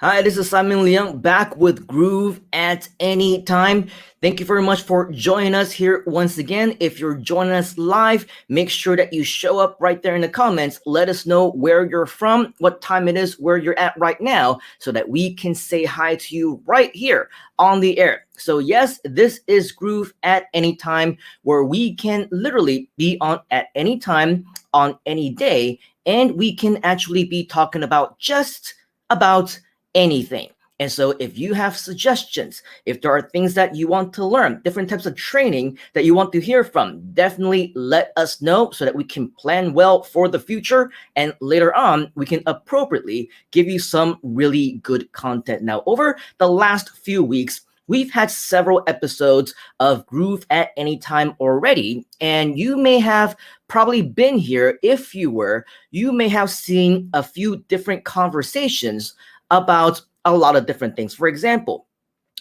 Hi, this is Simon Leung back with Groove at any time. Thank you very much for joining us here once again. If you're joining us live, make sure that you show up right there in the comments. Let us know where you're from, what time it is, where you're at right now, so that we can say hi to you right here on the air. So yes, this is Groove at any time, where we can literally be on at any time, on any day, and we can actually be talking about just about anything. And so if you have suggestions, if there are things that you want to learn, different types of training that you want to hear from, definitely let us know so that we can plan well for the future. And later on, we can appropriately give you some really good content. Now, over the last few weeks, we've had several episodes of Groove at any time already. And you may have probably been here. If you were, you may have seen a few different conversations about a lot of different things. For example,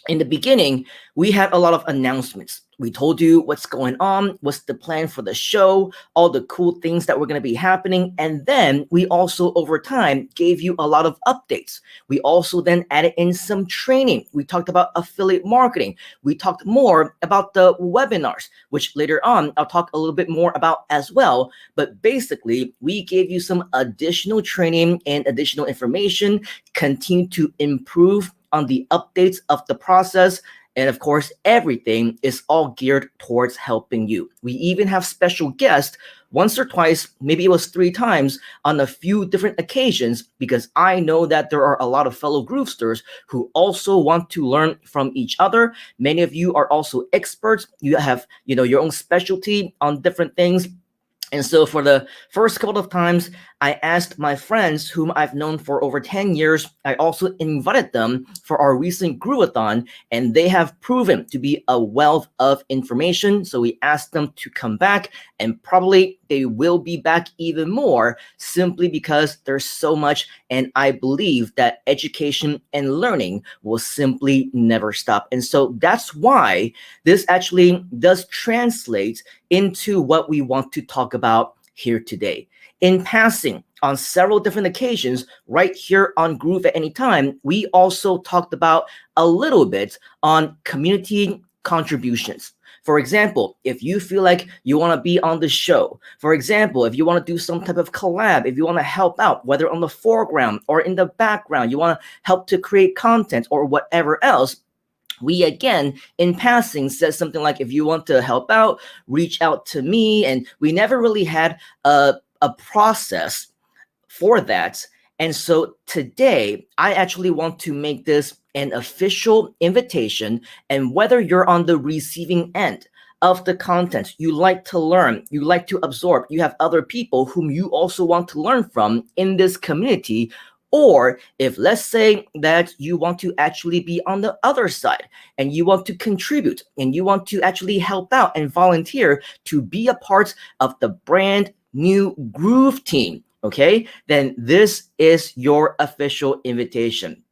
in the beginning, we had a lot of announcements. We told you what's going on, what's the plan for the show, all the cool things that were going to be happening. And then we also, over time, gave you a lot of updates. We also then added in some training. We talked about affiliate marketing. We talked more about the webinars, which later on I'll talk a little bit more about as well. But basically, we gave you some additional training and additional information, continue to improve on the updates of the process. And of course, everything is all geared towards helping you. We even have special guests once or twice, maybe it was 3 times on a few different occasions, because I know that there are a lot of fellow Groovesters who also want to learn from each other. Many of you are also experts. You have, your own specialty on different things. And so for the first couple of times, I asked my friends whom I've known for over 10 years, I also invited them for our recent Groovathon, and they have proven to be a wealth of information. So we asked them to come back, and probably they will be back even more, simply because there's so much. And I believe that education and learning will simply never stop. And so that's why this actually does translate into what we want to talk about here today. In passing, on several different occasions, right here on Groove at any time, we also talked about a little bit on community contributions. For example, if you feel like you want to be on the show, for example, if you want to do some type of collab, if you want to help out, whether on the foreground or in the background, you want to help to create content or whatever else, we again in passing said something like, if you want to help out, reach out to me. And we never really had a process for that. And so today I actually want to make this an official invitation. And whether you're on the receiving end of the content, you like to learn, you like to absorb, you have other people whom you also want to learn from in this community, or if let's say that you want to actually be on the other side and you want to contribute and you want to actually help out and volunteer to be a part of the brand new GrooveTeam, okay, then this is your official invitation.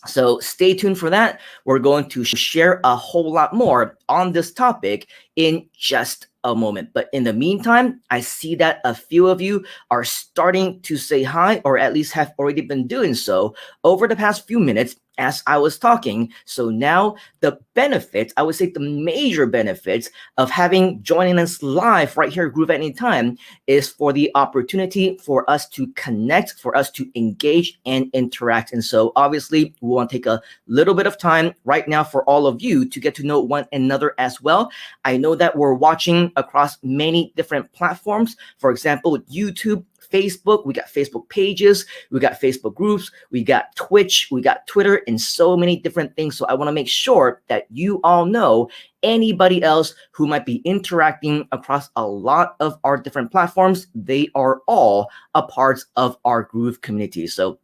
So stay tuned for that. We're going to share a whole lot more on this topic in just a moment. But in the meantime, I see that a few of you are starting to say hi, or at least have already been doing so over the past few minutes as I was talking. So now the benefits, I would say the major benefits of joining us live right here at Groove at any time, is for the opportunity for us to connect, for us to engage and interact. And so obviously we want to take a little bit of time right now for all of you to get to know one another as well. I know that we're watching across many different platforms. For example, YouTube, Facebook, we got Facebook pages, we got Facebook groups, we got Twitch, we got Twitter, and so many different things. So I want to make sure that you all know anybody else who might be interacting across a lot of our different platforms. They are all a part of our Groove community. So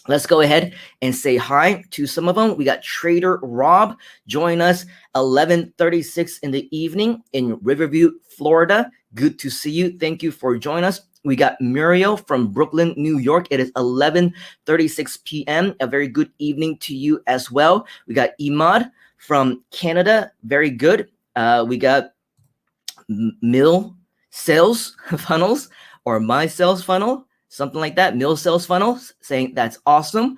let's go ahead and say hi to some of them. We got Trader Rob join us 11:36 in the evening in Riverview, Florida. Good to see you. Thank you for joining us. We got Muriel from Brooklyn, New York. It is 11:36 p.m. A very good evening to you as well. We got Imad from Canada. Very good. We got Mill Sales Funnels, or My Sales Funnel. something like that. Mill sales funnels saying that's awesome.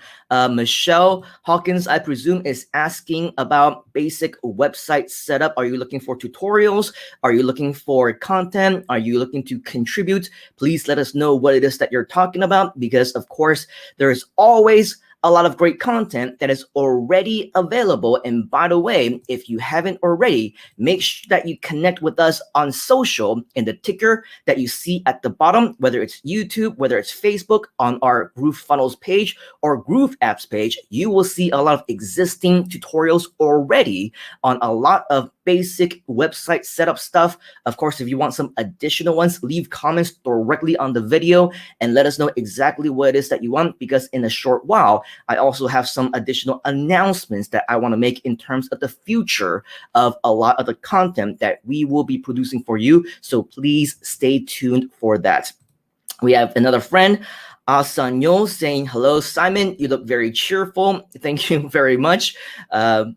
Michelle Hawkins, I presume, is asking about basic website setup. Are you looking for tutorials? Are you looking for content? Are you looking to contribute? Please let us know what it is that you're talking about, because of course there is always a lot of great content that is already available. And by the way, if you haven't already, make sure that you connect with us on social in the ticker that you see at the bottom, whether it's YouTube, whether it's Facebook, on our Groove Funnels page or Groove Apps page. You will see a lot of existing tutorials already on a lot of basic website setup stuff. Of course, if you want some additional ones, leave comments directly on the video and let us know exactly what it is that you want, because in a short while, I also have some additional announcements that I want to make in terms of the future of a lot of the content that we will be producing for you. So please stay tuned for that. We have another friend, Asanyo, saying, hello, Simon, you look very cheerful. Thank you very much. I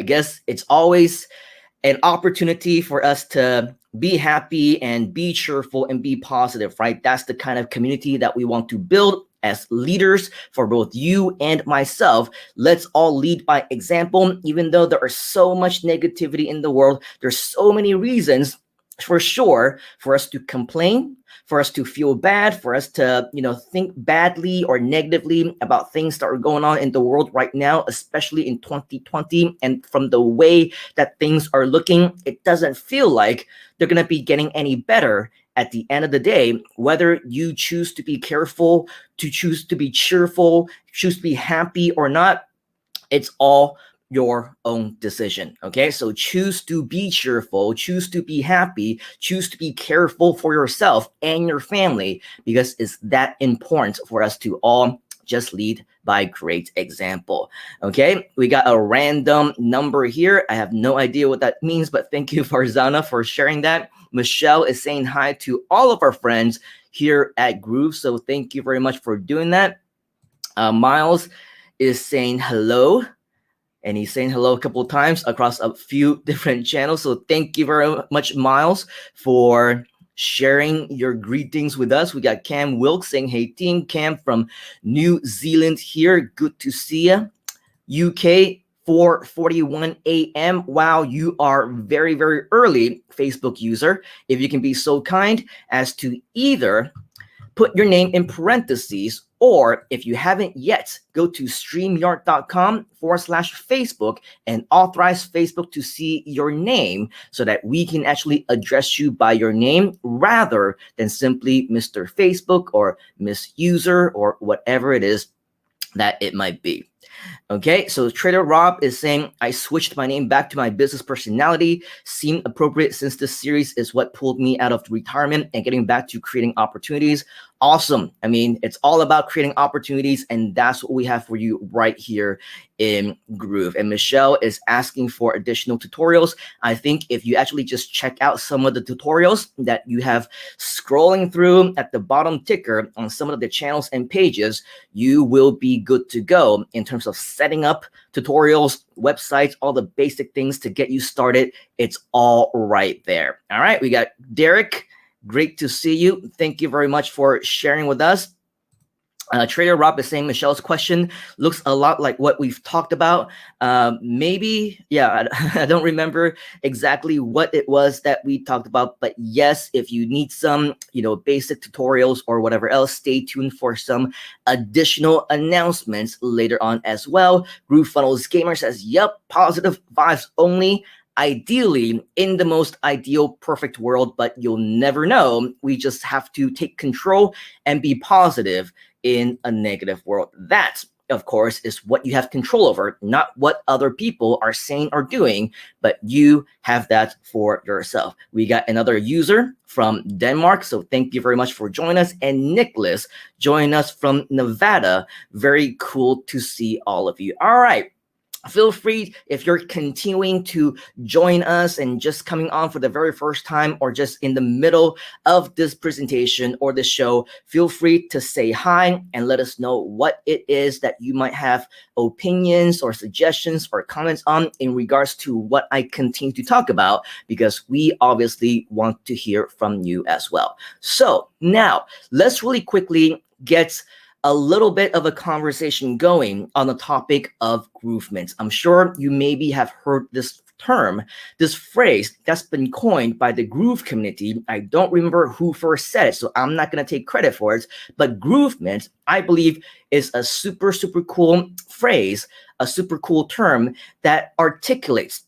guess it's always an opportunity for us to be happy and be cheerful and be positive, right? That's the kind of community that we want to build as leaders for both you and myself. Let's all lead by example. Even though there is so much negativity in the world, there's so many reasons for sure for us to complain, for us to feel bad, for us to, think badly or negatively about things that are going on in the world right now, especially in 2020. And from the way that things are looking, it doesn't feel like they're going to be getting any better at the end of the day. Whether you choose to be careful, to choose to be cheerful, choose to be happy or not, it's all your own decision. Okay, so choose to be cheerful, choose to be happy, choose to be careful for yourself and your family, because it's that important for us to all just lead by great example. Okay, we got a random number here. I have no idea what that means, but thank you, Farzana, for sharing that. Michelle is saying hi to all of our friends here at Groove, so thank you very much for doing that. Miles is saying hello, and he's saying hello a couple of times across a few different channels. So thank you very much, Miles, for sharing your greetings with us. We got Cam Wilkes saying, hey team, Cam from New Zealand here. Good to see you. UK, 4:41 a.m. Wow, you are very, very early, Facebook user. If you can be so kind as to either put your name in parentheses, or if you haven't yet, go to streamyard.com/Facebook and authorize Facebook to see your name so that we can actually address you by your name rather than simply Mr. Facebook or Miss User or whatever it is that it might be. Okay, so Trader Rob is saying, I switched my name back to my business personality. Seemed appropriate since this series is what pulled me out of retirement and getting back to creating opportunities. Awesome. I mean, it's all about creating opportunities, and that's what we have for you right here in Groove. And Michelle is asking for additional tutorials. I think if you actually just check out some of the tutorials that you have scrolling through at the bottom ticker on some of the channels and pages, you will be good to go in terms of setting up tutorials, websites, all the basic things to get you started. It's all right there. All right, we got Derek. Great to see you. Thank you very much for sharing with us. Trader Rob is saying Michelle's question looks a lot like what we've talked about. Maybe, yeah, I don't remember exactly what it was that we talked about, but yes, if you need some, basic tutorials or whatever else, stay tuned for some additional announcements later on as well. Groove Funnels Gamer says, yep, positive vibes only. Ideally, in the most ideal, perfect world, but you'll never know. We just have to take control and be positive in a negative world. That, of course, is what you have control over, not what other people are saying or doing, but you have that for yourself. We got another user from Denmark, so thank you very much for joining us. And Nicholas joining us from Nevada. Very cool to see all of you. All right. Feel free, if you're continuing to join us and just coming on for the very first time or just in the middle of this presentation or the show, feel free to say hi and let us know what it is that you might have opinions or suggestions or comments on in regards to what I continue to talk about, because we obviously want to hear from you as well. So now let's really quickly gets a little bit of a conversation going on the topic of groovements. I'm sure you maybe have heard this term, this phrase that's been coined by the groove community. I don't remember who first said it, so I'm not going to take credit for it. But groovement, I believe, is a super, super cool phrase, a super cool term that articulates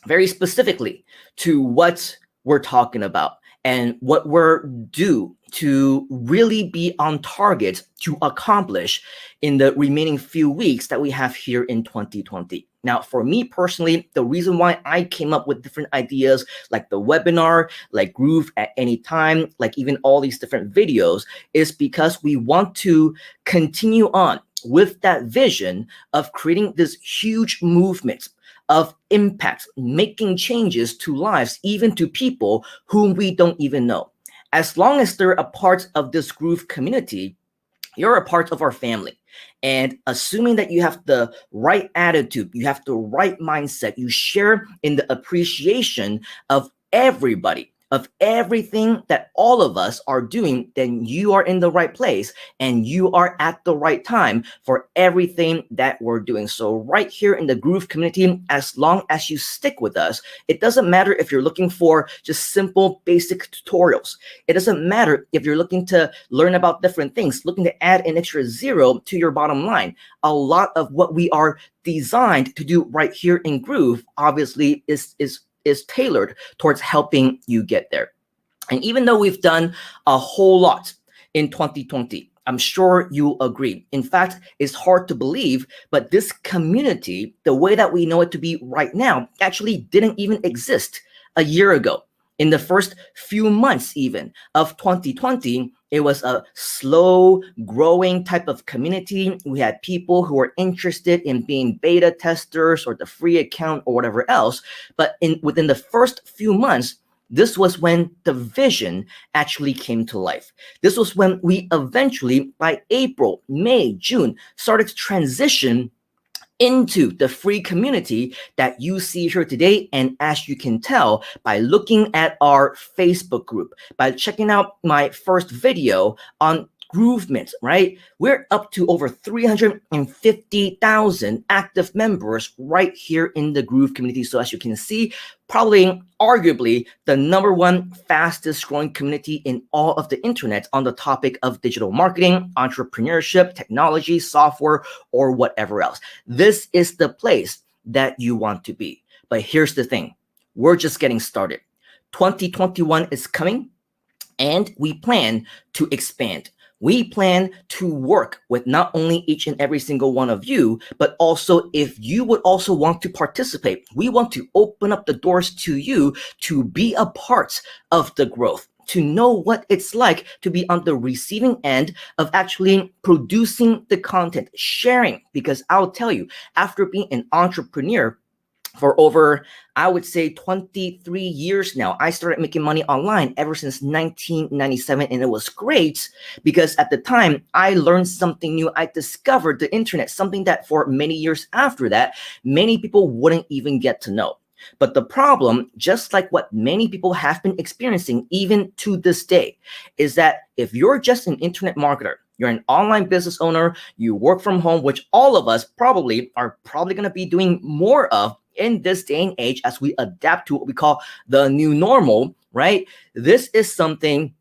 very specifically to what we're talking about and what we're due to really be on target to accomplish in the remaining few weeks that we have here in 2020. Now, for me personally, the reason why I came up with different ideas like the webinar, like Groove at Any Time, like even all these different videos, is because we want to continue on with that vision of creating this huge movement of impact, making changes to lives, even to people whom we don't even know. As long as they're a part of this Groove community, you're a part of our family. And assuming that you have the right attitude, you have the right mindset, you share in the appreciation of everybody, of everything that all of us are doing, then you are in the right place and you are at the right time for everything that we're doing. So right here in the Groove community, as long as you stick with us, it doesn't matter if you're looking for just simple basic tutorials. It doesn't matter if you're looking to learn about different things, looking to add an extra zero to your bottom line. A lot of what we are designed to do right here in Groove obviously is tailored towards helping you get there. And even though we've done a whole lot in 2020, I'm sure you'll agree. In fact, it's hard to believe, but this community, the way that we know it to be right now, actually didn't even exist a year ago. In the first few months even of 2020, it was a slow growing type of community. We had people who were interested in being beta testers or the free account or whatever else. But within the first few months, this was when the vision actually came to life. This was when we eventually, by April, May, June, started to transition into the free community that you see here today. And as you can tell by looking at our Facebook group, by checking out my first video on Groovement, right? We're up to over 350,000 active members right here in the Groove community. So as you can see, probably arguably the #1 fastest growing community in all of the internet on the topic of digital marketing, entrepreneurship, technology, software, or whatever else. This is the place that you want to be. But here's the thing, we're just getting started. 2021 is coming and we plan to expand. We plan to work with not only each and every single one of you, but also if you would also want to participate, we want to open up the doors to you to be a part of the growth, to know what it's like to be on the receiving end of actually producing the content, sharing, because I'll tell you, after being an entrepreneur for over, I would say 23 years now. I started making money online ever since 1997, and it was great because at the time I learned something new. I discovered the internet, something that for many years after that, many people wouldn't even get to know. But the problem, just like what many people have been experiencing even to this day, is that if you're just an internet marketer, you're an online business owner, you work from home, which all of us are probably going to be doing more of in this day and age as we adapt to what we call the new normal, right? This is something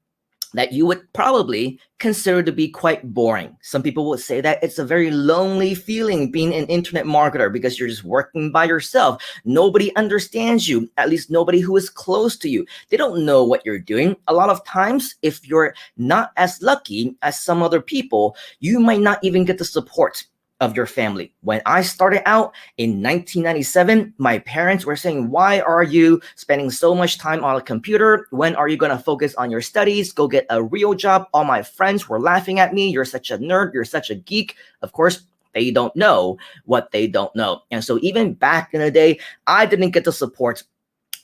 that you would probably consider to be quite boring. Some people would say that it's a very lonely feeling being an internet marketer because you're just working by yourself. Nobody understands you, at least nobody who is close to you. They don't know what you're doing. A lot of times, if you're not as lucky as some other people, you might not even get the support of your family. When I started out in 1997, my parents were saying, why are you spending so much time on a computer? When are you going to focus on your studies? Go get a real job. All my friends were laughing at me. You're such a nerd. You're such a geek. Of course, they don't know what they don't know. And so even back in the day, I didn't get the support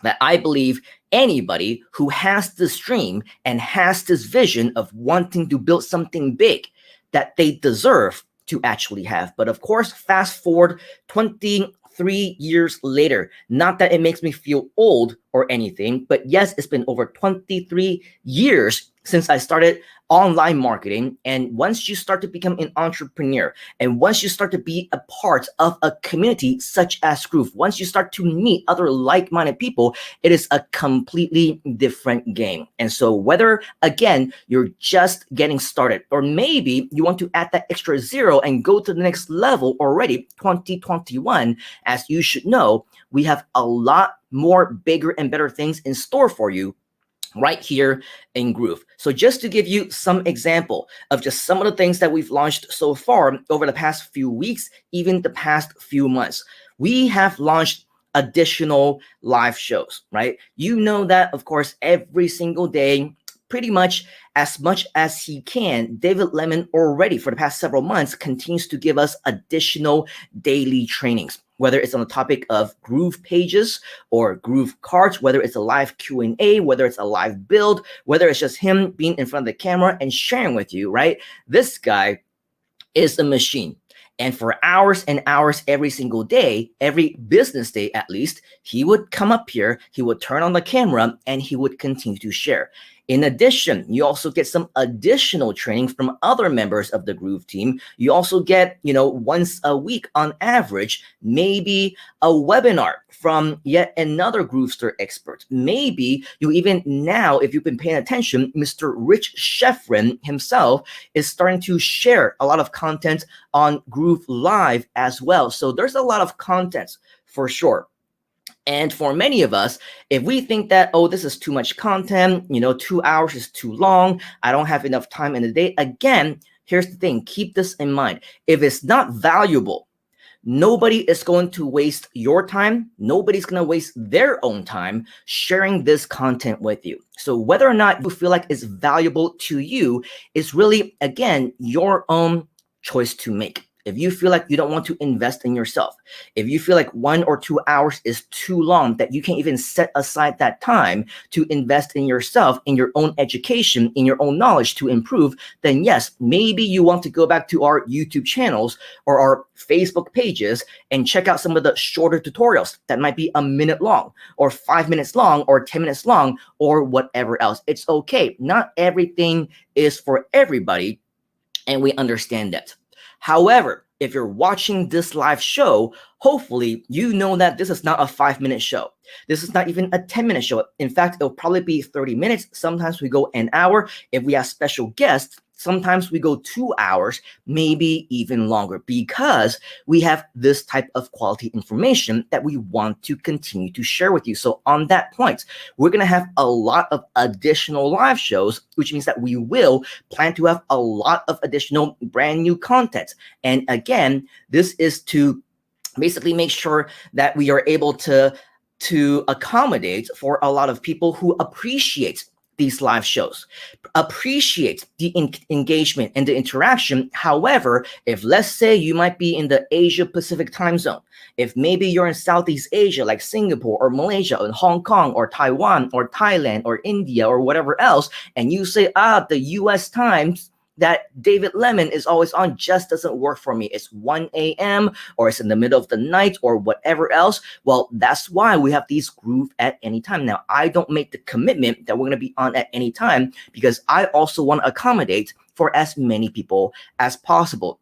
that I believe anybody who has this dream and has this vision of wanting to build something big that they deserve to actually have. But of course, fast forward 23 years later, not that it makes me feel old or anything, but yes, it's been over 23 years since I started online marketing. And once you start to become an entrepreneur, and once you start to be a part of a community such as Groove, once you start to meet other like-minded people, it is a completely different game. And so whether, again, you're just getting started, or maybe you want to add that extra zero and go to the next level already, 2021, as you should know, we have a lot more bigger and better things in store for you right here in Groove. So just to give you some example of just some of the things that we've launched so far over the past few weeks, even the past few months, we have launched additional live shows, right? You know that, of course, every single day, pretty much as he can, David Lemon already for the past several months continues to give us additional daily trainings, whether it's on the topic of Groove pages or Groove cards, whether it's a live Q&A, whether it's a live build, whether it's just him being in front of the camera and sharing with you, right? This guy is a machine. And for hours and hours every single day, every business day at least, he would come up here, he would turn on the camera, and he would continue to share. In addition, you also get some additional training from other members of the Groove team. You also get, once a week on average, maybe a webinar from yet another Groovester expert. Maybe you even now, if you've been paying attention, Mr. Rich Sheffrin himself is starting to share a lot of content on Groove Live as well. So there's a lot of content for sure. And for many of us, if we think that, oh, this is too much content, 2 hours is too long, I don't have enough time in the day. Again, here's the thing, keep this in mind. If it's not valuable, nobody is going to waste your time. Nobody's going to waste their own time sharing this content with you. So whether or not you feel like it's valuable to you is really, again, your own choice to make. If you feel like you don't want to invest in yourself, if you feel like 1 or 2 hours is too long, that you can't even set aside that time to invest in yourself, in your own education, in your own knowledge to improve, then yes, maybe you want to go back to our YouTube channels or our Facebook pages and check out some of the shorter tutorials that might be a minute long or 5 minutes long or 10 minutes long or whatever else. It's okay. Not everything is for everybody, and we understand that. However, if you're watching this live show, hopefully you know that this is not a 5-minute show. This is not even a 10-minute show. In fact, it'll probably be 30 minutes. Sometimes we go an hour. If we have special guests, sometimes we go 2 hours, maybe even longer, because we have this type of quality information that we want to continue to share with you. So on that point, we're going to have a lot of additional live shows, which means that we will plan to have a lot of additional brand new content. And again, this is to basically make sure that we are able to accommodate for a lot of people who appreciate these live shows, appreciate the engagement and the interaction. However, if let's say you might be in the Asia Pacific time zone, if maybe you're in Southeast Asia like Singapore or Malaysia or Hong Kong or Taiwan or Thailand or India or whatever else, and you say, the US times that David Lemon is always on just doesn't work for me. It's 1 a.m. or it's in the middle of the night or whatever else. Well, that's why we have these Groove at any time. Now, I don't make the commitment that we're going to be on at any time because I also want to accommodate for as many people as possible.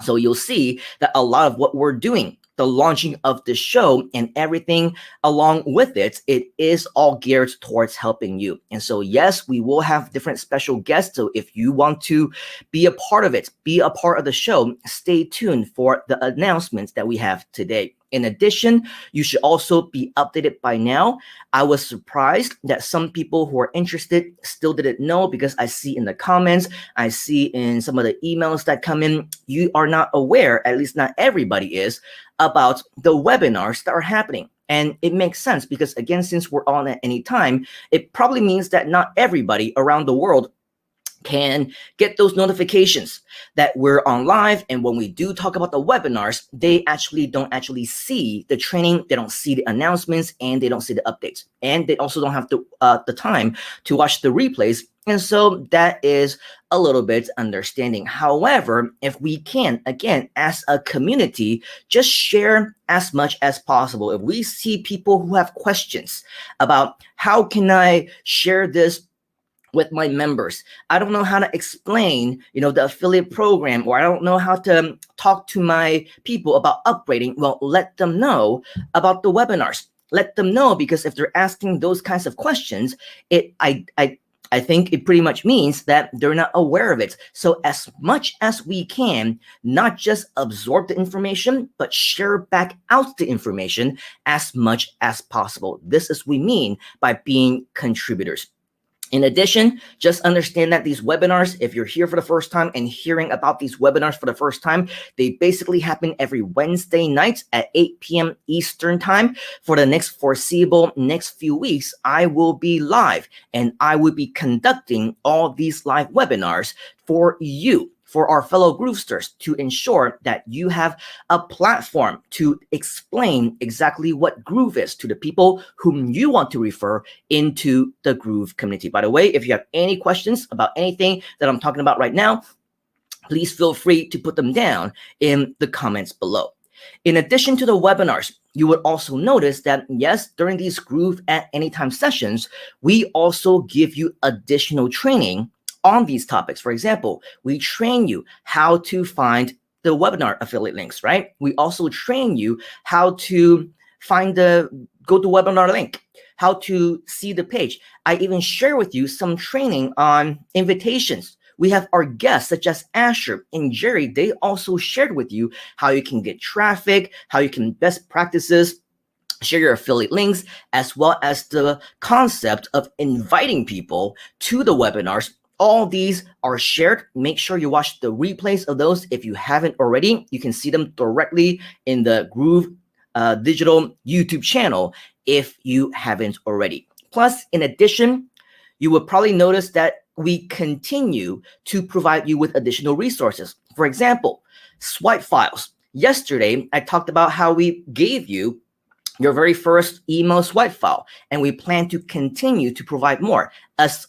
So you'll see that a lot of what we're doing, the launching of the show and everything along with it, it is all geared towards helping you. And so, yes, we will have different special guests. So if you want to be a part of it, be a part of the show, stay tuned for the announcements that we have today. In addition, you should also be updated by now. I was surprised that some people who are interested still didn't know, because I see in the comments, I see in some of the emails that come in, you are not aware, at least not everybody is, about the webinars that are happening. And it makes sense because, again, since we're on at any time, it probably means that not everybody around the world can get those notifications that we're on live. And when we do talk about the webinars, they actually don't see the training, they don't see the announcements, and they don't see the updates. And they also don't have the time to watch the replays And so that is a little bit understanding. However, if we can, again, as a community, just share as much as possible. If we see people who have questions about how can I share this with my members, I don't know how to explain, the affiliate program, or I don't know how to talk to my people about upgrading. Well, let them know about the webinars. Let them know, because if they're asking those kinds of questions, I think it pretty much means that they're not aware of it. So as much as we can, not just absorb the information, but share back out the information as much as possible. This is what we mean by being contributors. In addition, just understand that these webinars, if you're here for the first time and hearing about these webinars for the first time, they basically happen every Wednesday night at 8 p.m. Eastern time. For the foreseeable next few weeks, I will be live and I will be conducting all these live webinars for you, for our fellow Groovesters, to ensure that you have a platform to explain exactly what Groove is to the people whom you want to refer into the Groove community. By the way, if you have any questions about anything that I'm talking about right now, please feel free to put them down in the comments below. In addition to the webinars, you would also notice that, yes, during these Groove at Anytime sessions, we also give you additional training on these topics. For example, we train you how to find the webinar affiliate links, right? We also train you how to find the GoToWebinar link, how to see the page. I even share with you some training on invitations. We have our guests such as Asher and Jerry. They also shared with you how you can get traffic, how you can best practices, share your affiliate links, as well as the concept of inviting people to the webinars. All these are shared. Make sure you watch the replays of those if you haven't already. You can see them directly in the Groove Digital YouTube channel if you haven't already. Plus, in addition, you will probably notice that we continue to provide you with additional resources. For example, swipe files. Yesterday, I talked about how we gave you your very first email swipe file, and we plan to continue to provide more,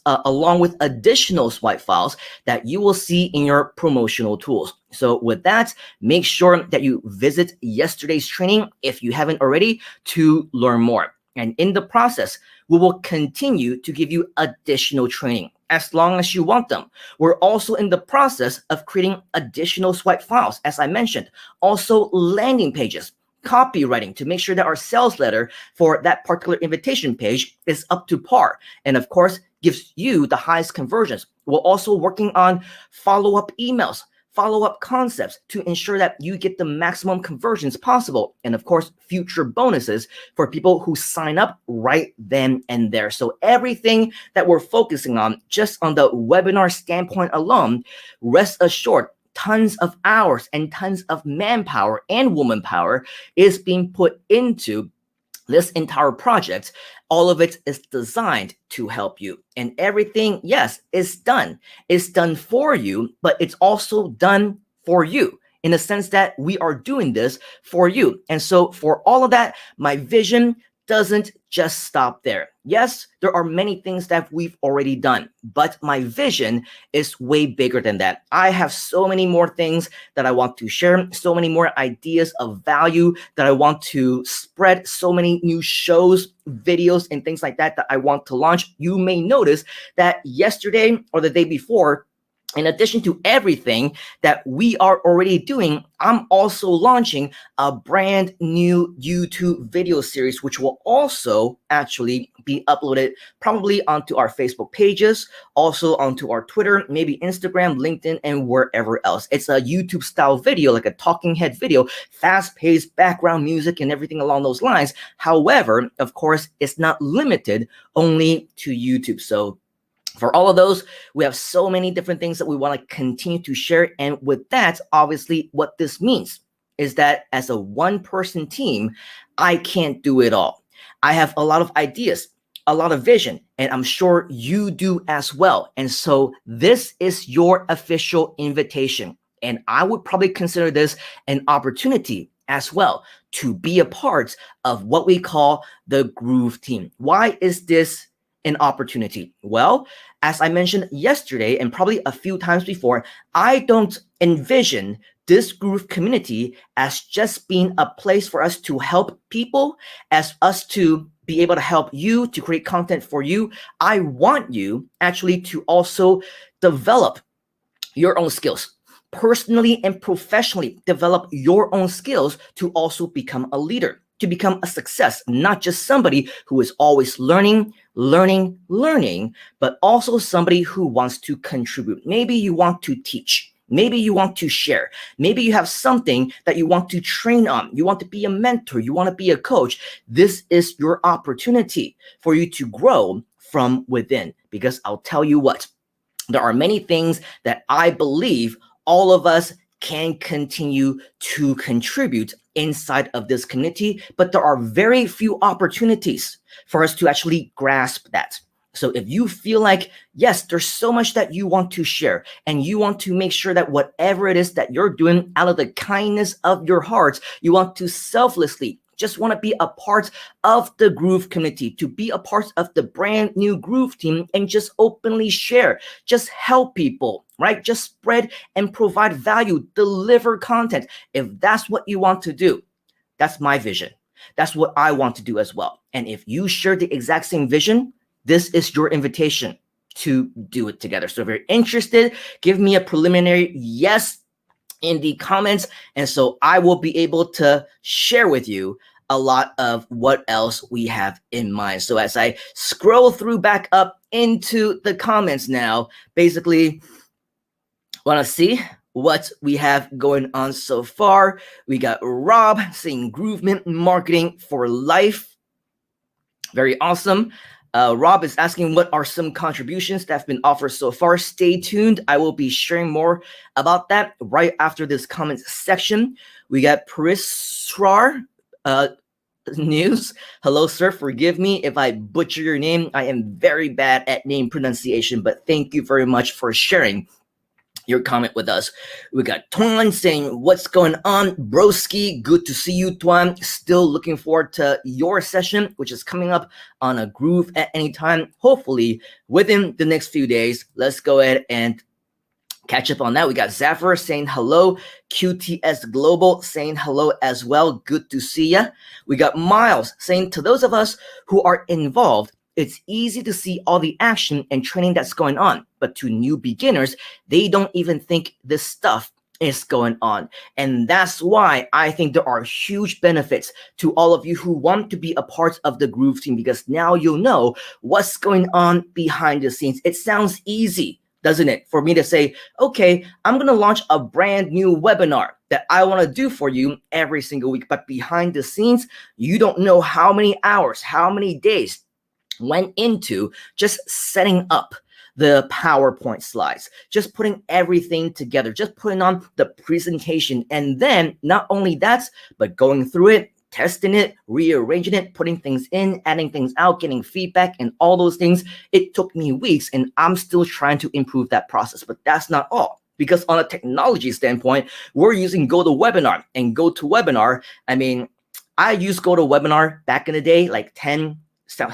along with additional swipe files that you will see in your promotional tools. So with that, make sure that you visit yesterday's training if you haven't already to learn more. And in the process, we will continue to give you additional training as long as you want them. We're also in the process of creating additional swipe files, as I mentioned, also landing pages, copywriting to make sure that our sales letter for that particular invitation page is up to par, and of course gives you the highest conversions. We're also working on follow-up emails, follow-up concepts to ensure that you get the maximum conversions possible, and of course future bonuses for people who sign up right then and there. So everything that we're focusing on just on the webinar standpoint alone, rest assured, tons of hours and tons of manpower and woman power is being put into this entire project. All of it is designed to help you. And everything, yes, is done. It's done for you, but it's also done for you in the sense that we are doing this for you. And so for all of that, my vision doesn't just stop there. Yes, there are many things that we've already done, but my vision is way bigger than that. I have so many more things that I want to share, so many more ideas of value that I want to spread, so many new shows, videos, and things like that that I want to launch. You may notice that yesterday or the day before, in addition to everything that we are already doing, I'm also launching a brand new YouTube video series, which will also actually be uploaded probably onto our Facebook pages, also onto our Twitter, maybe Instagram, LinkedIn, and wherever else. It's a YouTube style video, like a talking head video, fast-paced background music and everything along those lines. However, of course, it's not limited only to YouTube. So for all of those, we have so many different things that we want to continue to share. And with that, obviously, what this means is that as a one-person team, I can't do it all. I have a lot of ideas, a lot of vision, and I'm sure you do as well. And so this is your official invitation. And I would probably consider this an opportunity as well to be a part of what we call the Groove Team. Why is this an opportunity? Well, as I mentioned yesterday and probably a few times before, I don't envision this Groove community as just being a place for us to help people, as us to be able to help you, to create content for you. I want you actually to also develop your own skills. Personally and professionally, develop your own skills to also become a leader, to become a success, not just somebody who is always learning, but also somebody who wants to contribute. Maybe you want to teach. Maybe you want to share. Maybe you have something that you want to train on. You want to be a mentor. You want to be a coach. This is your opportunity for you to grow from within. Because I'll tell you what, there are many things that I believe all of us can continue to contribute inside of this community, but there are very few opportunities for us to actually grasp that. So if you feel like, yes, there's so much that you want to share and you want to make sure that whatever it is that you're doing out of the kindness of your heart, you want to selflessly just want to be a part of the Groove community, to be a part of the brand new Groove team and just openly share, just help people, right? Just spread and provide value, deliver content. If that's what you want to do, that's my vision. That's what I want to do as well. And if you share the exact same vision, this is your invitation to do it together. So if you're interested, give me a preliminary yes in the comments. And so I will be able to share with you a lot of what else we have in mind. So as I scroll through back up into the comments now, basically want to see what we have going on so far. We got Rob saying Groovement marketing for life. Very awesome. Rob is asking what are some contributions that have been offered so far. Stay tuned. I will be sharing more about that right after this comments section. We got Parisrar News. Hello, sir. Forgive me if I butcher your name. I am very bad at name pronunciation, but thank you very much for sharing your comment with us. We got Tuan saying, what's going on, broski? Good to see you, Tuan. Still looking forward to your session, which is coming up on a Groove at any time, hopefully within the next few days. Let's go ahead and catch up on that. We got Zafar saying hello. QTS Global saying hello as well. Good to see ya. We got Miles saying, to those of us who are involved, it's easy to see all the action and training that's going on, but to new beginners, they don't even think this stuff is going on. And that's why I think there are huge benefits to all of you who want to be a part of the Groove team, because now you'll know what's going on behind the scenes. It sounds easy, doesn't it, for me to say, okay, I'm going to launch a brand new webinar that I want to do for you every single week. But behind the scenes, you don't know how many hours, how many days went into just setting up the PowerPoint slides, just putting everything together, just putting on the presentation. And then not only that, but going through it, testing it, rearranging it, putting things in, adding things out, getting feedback, and all those things. It took me weeks, and I'm still trying to improve that process. But that's not all. Because on a technology standpoint, we're using GoToWebinar. And GoToWebinar, I mean, I used GoToWebinar back in the day, like 10,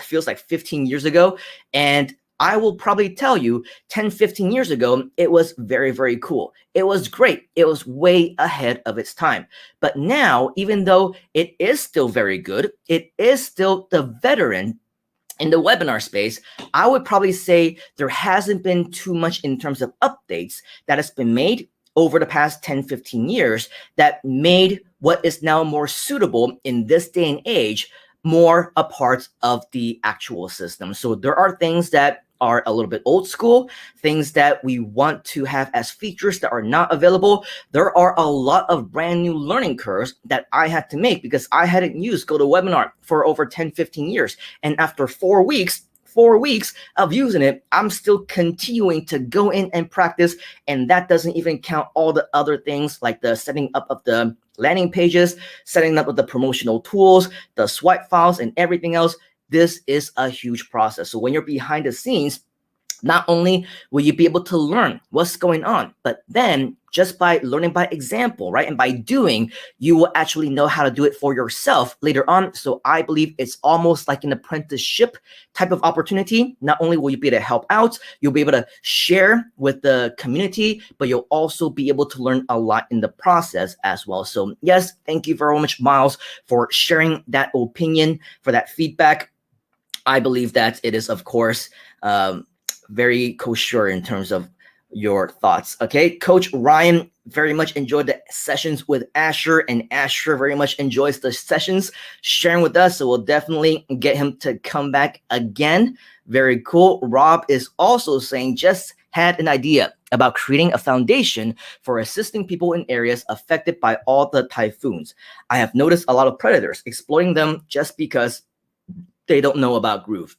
feels like 15 years ago. And I will probably tell you 10, 15 years ago, it was very, very cool. It was great. It was way ahead of its time. But now, even though it is still very good, it is still the veteran in the webinar space, I would probably say there hasn't been too much in terms of updates that has been made over the past 10, 15 years that made what is now more suitable in this day and age more a part of the actual system. So there are things that are a little bit old school, things that we want to have as features that are not available. There are a lot of brand new learning curves that I had to make because I hadn't used GoToWebinar for over 10, 15 years. And after 4 weeks of using it, I'm still continuing to go in and practice. And that doesn't even count all the other things like the setting up of the landing pages, setting up with the promotional tools, the swipe files, and everything else. This is a huge process. So when you're behind the scenes, Not only will you be able to learn what's going on, but then just by learning by example, right? And by doing, you will actually know how to do it for yourself later on. So I believe it's almost like an apprenticeship type of opportunity. Not only will you be able to help out, you'll be able to share with the community, but you'll also be able to learn a lot in the process as well. So yes, thank you very much, Miles, for sharing that opinion, for that feedback. I believe that it is, of course, very kosher in terms of your thoughts. Okay, Coach Ryan very much enjoyed the sessions with Asher, and Asher very much enjoys the sessions sharing with us. So we'll definitely get him to come back again. Very cool. Rob is also saying, just had an idea about creating a foundation for assisting people in areas affected by all the typhoons. I have noticed a lot of predators exploiting them just because they don't know about Groove.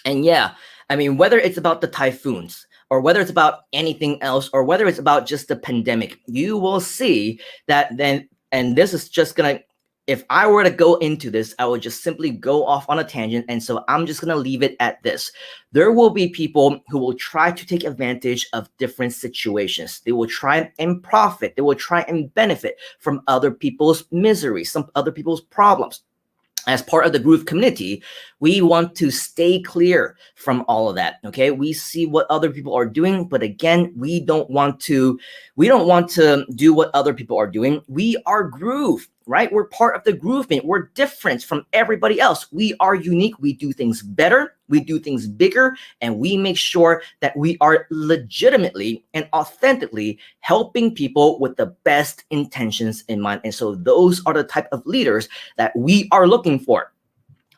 And yeah, I mean, whether it's about the typhoons or whether it's about anything else or whether it's about just the pandemic, you will see that then, and this is just gonna, if I were to go into this, I would just simply go off on a tangent. And so I'm just gonna leave it at this. There will be people who will try to take advantage of different situations. They will try and profit. They will try and benefit from other people's misery, some other people's problems. As part of the Groove community, we want to stay clear from all of that. Okay, we see what other people are doing, but again, we don't want to do what other people are doing. We are Groove, right? We're part of the Groove movement. We're different from everybody else. We are unique. We do things better. We do things bigger, and we make sure that we are legitimately and authentically helping people with the best intentions in mind. And so those are the type of leaders that we are looking for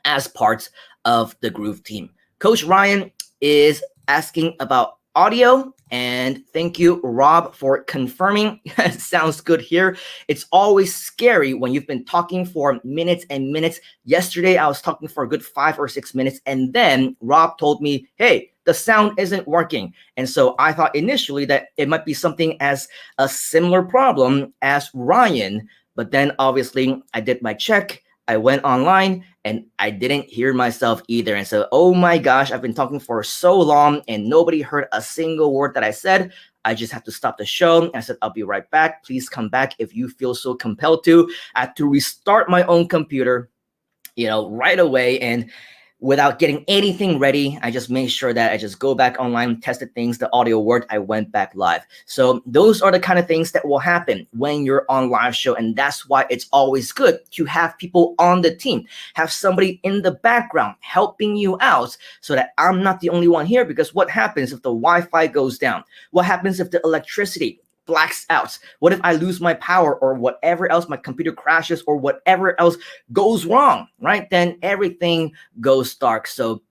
as parts of the Groove team. Coach Ryan is asking about audio, and thank you, Rob, for confirming. Sounds good here. It's always scary when you've been talking for minutes and minutes. Yesterday, I was talking for a good 5 or 6 minutes, and then Rob told me, hey, the sound isn't working. And so I thought initially that it might be something as a similar problem as Ryan, but then obviously I did my check. I went online and I didn't hear myself either. And so, oh my gosh, I've been talking for so long and nobody heard a single word that I said. I just have to stop the show. I said, I'll be right back. Please come back if you feel so compelled to. I had to restart my own computer, right away. And without getting anything ready, I just made sure that I just go back online, tested things, the audio worked, I went back live. So those are the kind of things that will happen when you're on live show. And that's why it's always good to have people on the team, have somebody in the background helping you out so that I'm not the only one here. Because what happens if the Wi-Fi goes down? What happens if the electricity blacks out? What if I lose my power or whatever else, my computer crashes or whatever else goes wrong, right? Then everything goes dark. So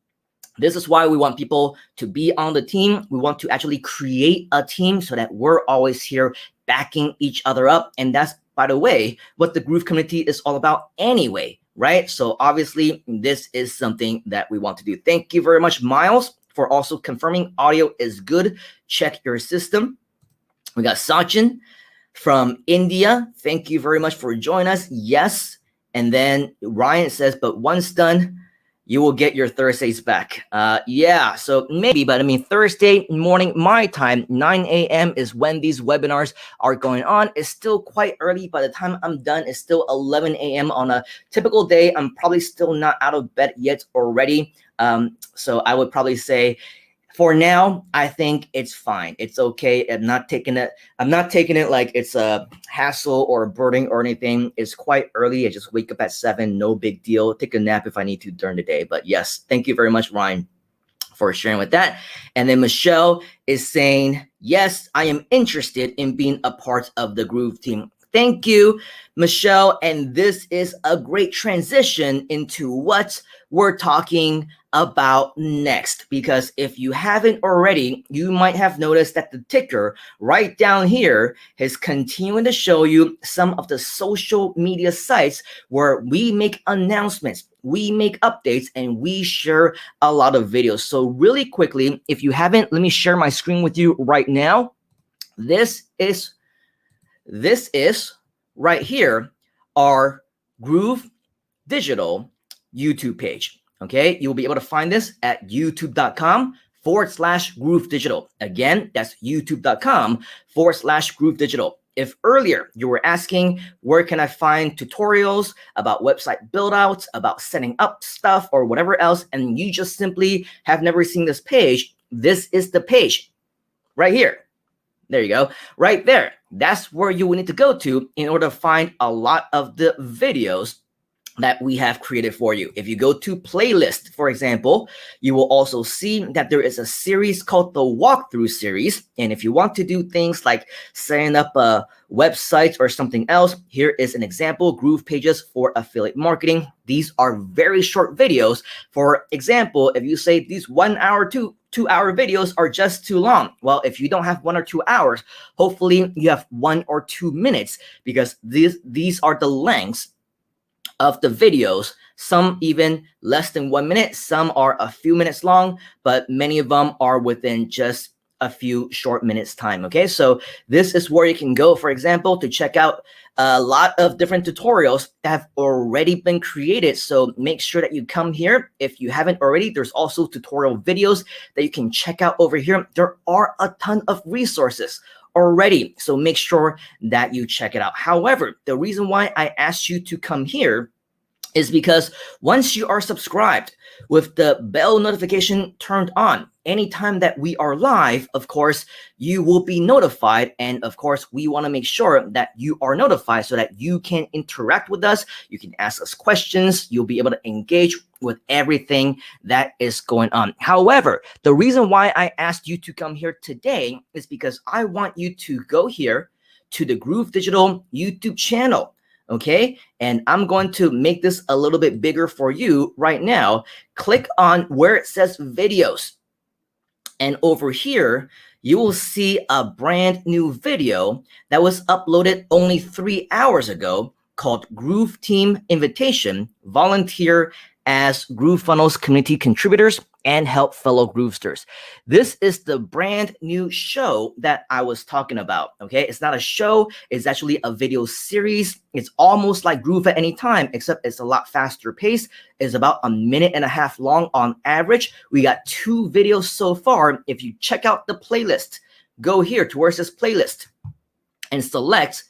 this is why we want people to be on the team. We want to actually create a team so that we're always here backing each other up. And that's, by the way, what the Groove community is all about anyway, right? So obviously this is something that we want to do. Thank you very much, Miles, for also confirming audio is good. Check your system. We got Sachin from India. Thank you very much for joining us. Yes. And then Ryan says, but once done, you will get your Thursdays back. Yeah, so maybe, but I mean, Thursday morning, my time, 9 a.m. is when these webinars are going on. It's still quite early. By the time I'm done, it's still 11 a.m. on a typical day. I'm probably still not out of bed yet already. So I would probably say, for now, I think it's fine. It's okay. I'm not taking it like it's a hassle or a burden or anything. It's quite early. I just wake up at 7. No big deal. Take a nap if I need to during the day. But yes, thank you very much, Ryan, for sharing with that. And then Michelle is saying, yes, I am interested in being a part of the Groove team. Thank you, Michelle. And this is a great transition into what we're talking about next, because if you haven't already, you might have noticed that the ticker right down here is continuing to show you some of the social media sites where we make announcements, we make updates, and we share a lot of videos. So really quickly, if you haven't, let me share my screen with you right now. This is right here our Groove Digital YouTube page. Okay, you'll be able to find this at youtube.com/ youtube.com/Groove Digital. Again, that's youtube.com/Groove Digital. If earlier you were asking, where can I find tutorials about website build outs, about setting up stuff or whatever else, and you just simply have never seen this page, this is the page right here. There you go, right there. That's where you will need to go to in order to find a lot of the videos that we have created for you. If you go to playlist, for example, you will also see that there is a series called the walkthrough series. And if you want to do things like setting up a website or something else, here is an example, Groove pages for affiliate marketing. These are very short videos. For example, if you say these 1 hour to 2-hour videos are just too long. Well, if you don't have 1 or 2 hours, hopefully you have 1 or 2 minutes, because these are the lengths of the videos. Some even less than 1 minute, some are a few minutes long, but many of them are within just a few short minutes time. Okay, so this is where you can go, for example, to check out a lot of different tutorials that have already been created. So make sure that you come here. If you haven't already, there's also tutorial videos that you can check out over here. There are a ton of resources already, so make sure that you check it out. However, the reason why I asked you to come here is because once you are subscribed with the bell notification turned on, anytime that we are live, of course, you will be notified. And of course, we want to make sure that you are notified so that you can interact with us. You can ask us questions. You'll be able to engage with everything that is going on. However, the reason why I asked you to come here today is because I want you to go here to the Groove Digital YouTube channel. Okay, and I'm going to make this a little bit bigger for you right now. Click on where it says videos. And over here, you will see a brand new video that was uploaded only 3 hours ago called GrooveTeam Invitation, Volunteer as GrooveFunnels community contributors and help fellow Groovesters. This is the brand new show that I was talking about. Okay, it's not a show, it's actually a video series. It's almost like Groove at Any Time, except it's a lot faster paced. It's about 1.5 minutes long on average. We got 2 videos so far. If you check out the playlist, go here to where it says playlist and select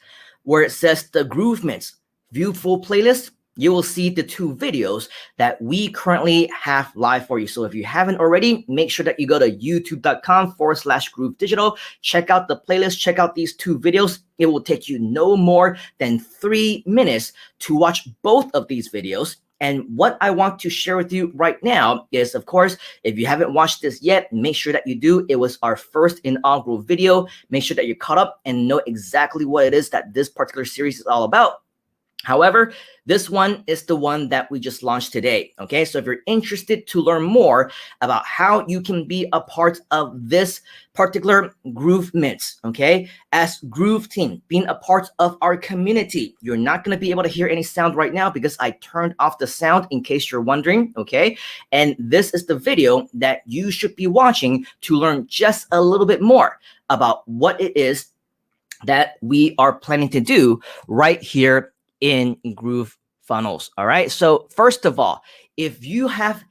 where it says the GrooveMints. View full playlist. You will see the 2 videos that we currently have live for you. So if you haven't already, make sure that you go to youtube.com/Groove Digital. Check out the playlist, check out these 2 videos. It will take you no more than 3 minutes to watch both of these videos. And what I want to share with you right now is, of course, if you haven't watched this yet, make sure that you do. It was our first inaugural video. Make sure that you're caught up and know exactly what it is that this particular series is all about. However, this one is the one that we just launched today. Okay, so if you're interested to learn more about how you can be a part of this particular GrooveMints, okay, as GrooveTeam, being a part of our community, you're not going to be able to hear any sound right now because I turned off the sound in case you're wondering. Okay, and this is the video that you should be watching to learn just a little bit more about what it is that we are planning to do right here in GrooveFunnels. All right. So first of all, if you have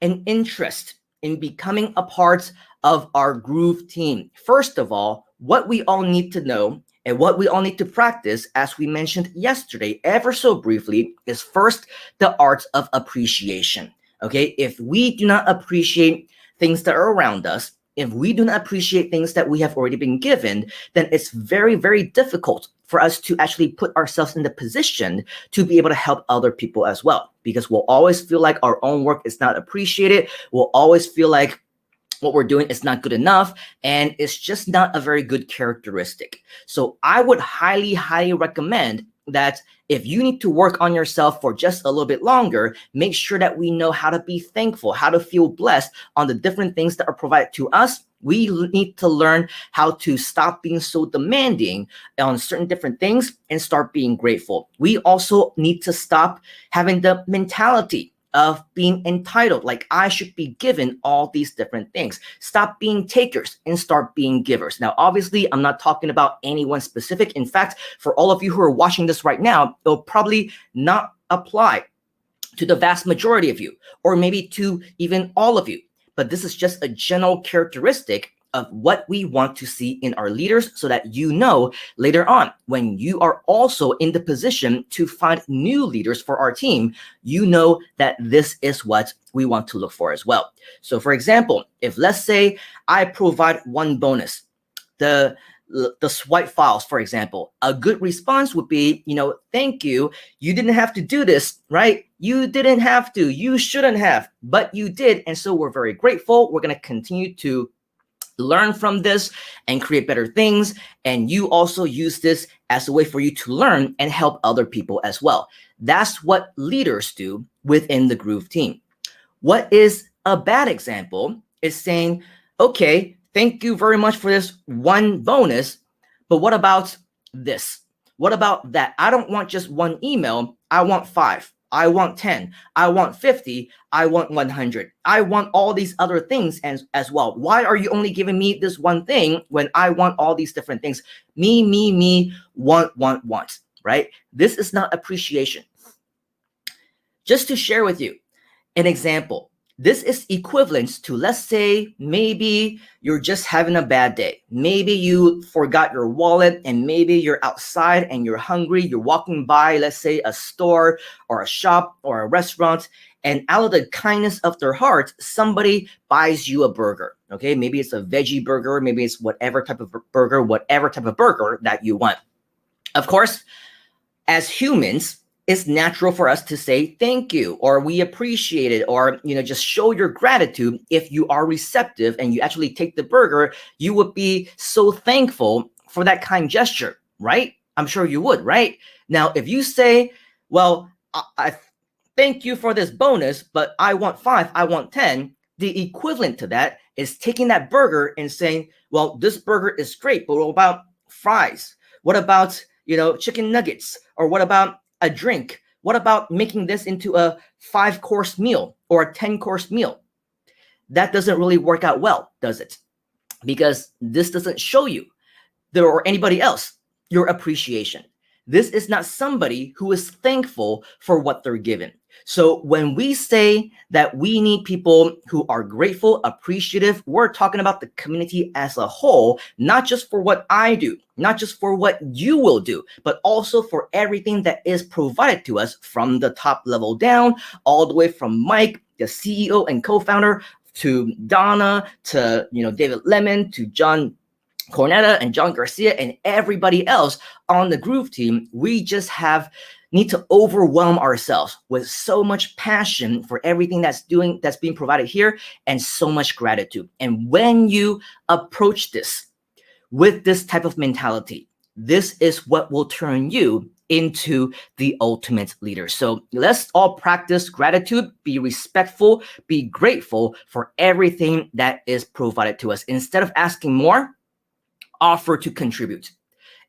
an interest in becoming a part of our Groove team, first of all, what we all need to know and what we all need to practice, as we mentioned yesterday, ever so briefly, is first the art of appreciation. Okay. If we do not appreciate things that are around us, if we do not appreciate things that we have already been given, then it's very, very difficult for us to actually put ourselves in the position to be able to help other people as well, because we'll always feel like our own work is not appreciated. We'll always feel like what we're doing is not good enough, and it's just not a very good characteristic. So I would highly, highly recommend that if you need to work on yourself for just a little bit longer, make sure that we know how to be thankful, how to feel blessed on the different things that are provided to us. We need to learn how to stop being so demanding on certain different things and start being grateful. We also need to stop having the mentality of being entitled, like I should be given all these different things. Stop being takers and start being givers. Now, obviously, I'm not talking about anyone specific. In fact, for all of you who are watching this right now, it'll probably not apply to the vast majority of you, or maybe to even all of you. but this is just a general characteristic of what we want to see in our leaders, so that you know later on when you are also in the position to find new leaders for our team, you know that this is what we want to look for as well. So for example, if let's say I provide one bonus, the swipe files, for example, a good response would be, thank you. You didn't have to do this, right? You didn't have to. You shouldn't have, but you did. And so we're very grateful. We're going to continue to learn from this and create better things. And you also use this as a way for you to learn and help other people as well. That's what leaders do within the Groove team. What is a bad example is saying, okay, thank you very much for this one bonus, but what about this? What about that? I don't want just one email. I want 5. I want 10. I want 50. I want 100. I want all these other things as well. Why are you only giving me this one thing when I want all these different things? Me, want, right? This is not appreciation. Just to share with you an example. This is equivalent to, let's say, maybe you're just having a bad day. Maybe you forgot your wallet, and maybe you're outside and you're hungry. You're walking by, let's say, a store or a shop or a restaurant, and out of the kindness of their heart, somebody buys you a burger. Okay, maybe it's a veggie burger, maybe it's whatever type of burger that you want. Of course, as humans, it's natural for us to say thank you, or we appreciate it, or just show your gratitude. If you are receptive and you actually take the burger, you would be so thankful for that kind gesture, right? I'm sure you would, right? Now, if you say, well, I thank you for this bonus, but I want 5, I want 10, the equivalent to that is taking that burger and saying, well, this burger is great, but what about fries? What about, chicken nuggets? Or what about a drink? What about making this into a 5-course meal or a 10-course meal? That doesn't really work out well, does it? Because this doesn't show you or anybody else your appreciation. This is not somebody who is thankful for what they're given. So when we say that we need people who are grateful, appreciative, we're talking about the community as a whole, not just for what I do, not just for what you will do, but also for everything that is provided to us from the top level down, all the way from Mike, the CEO and co-founder, to Donna, to David Lemon, to John Cornetta and John Garcia and everybody else on the Groove team. We just need to overwhelm ourselves with so much passion for everything that's being provided here, and so much gratitude. And when you approach this with this type of mentality, this is what will turn you into the ultimate leader. So let's all practice gratitude, be respectful, be grateful for everything that is provided to us. Instead of asking more, offer to contribute.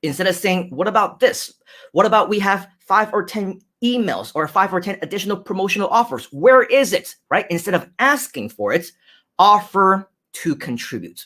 Instead of saying, what about this? What about we have 5 or 10 emails or 5 or 10 additional promotional offers? Where is it, right? Instead of asking for it, offer to contribute.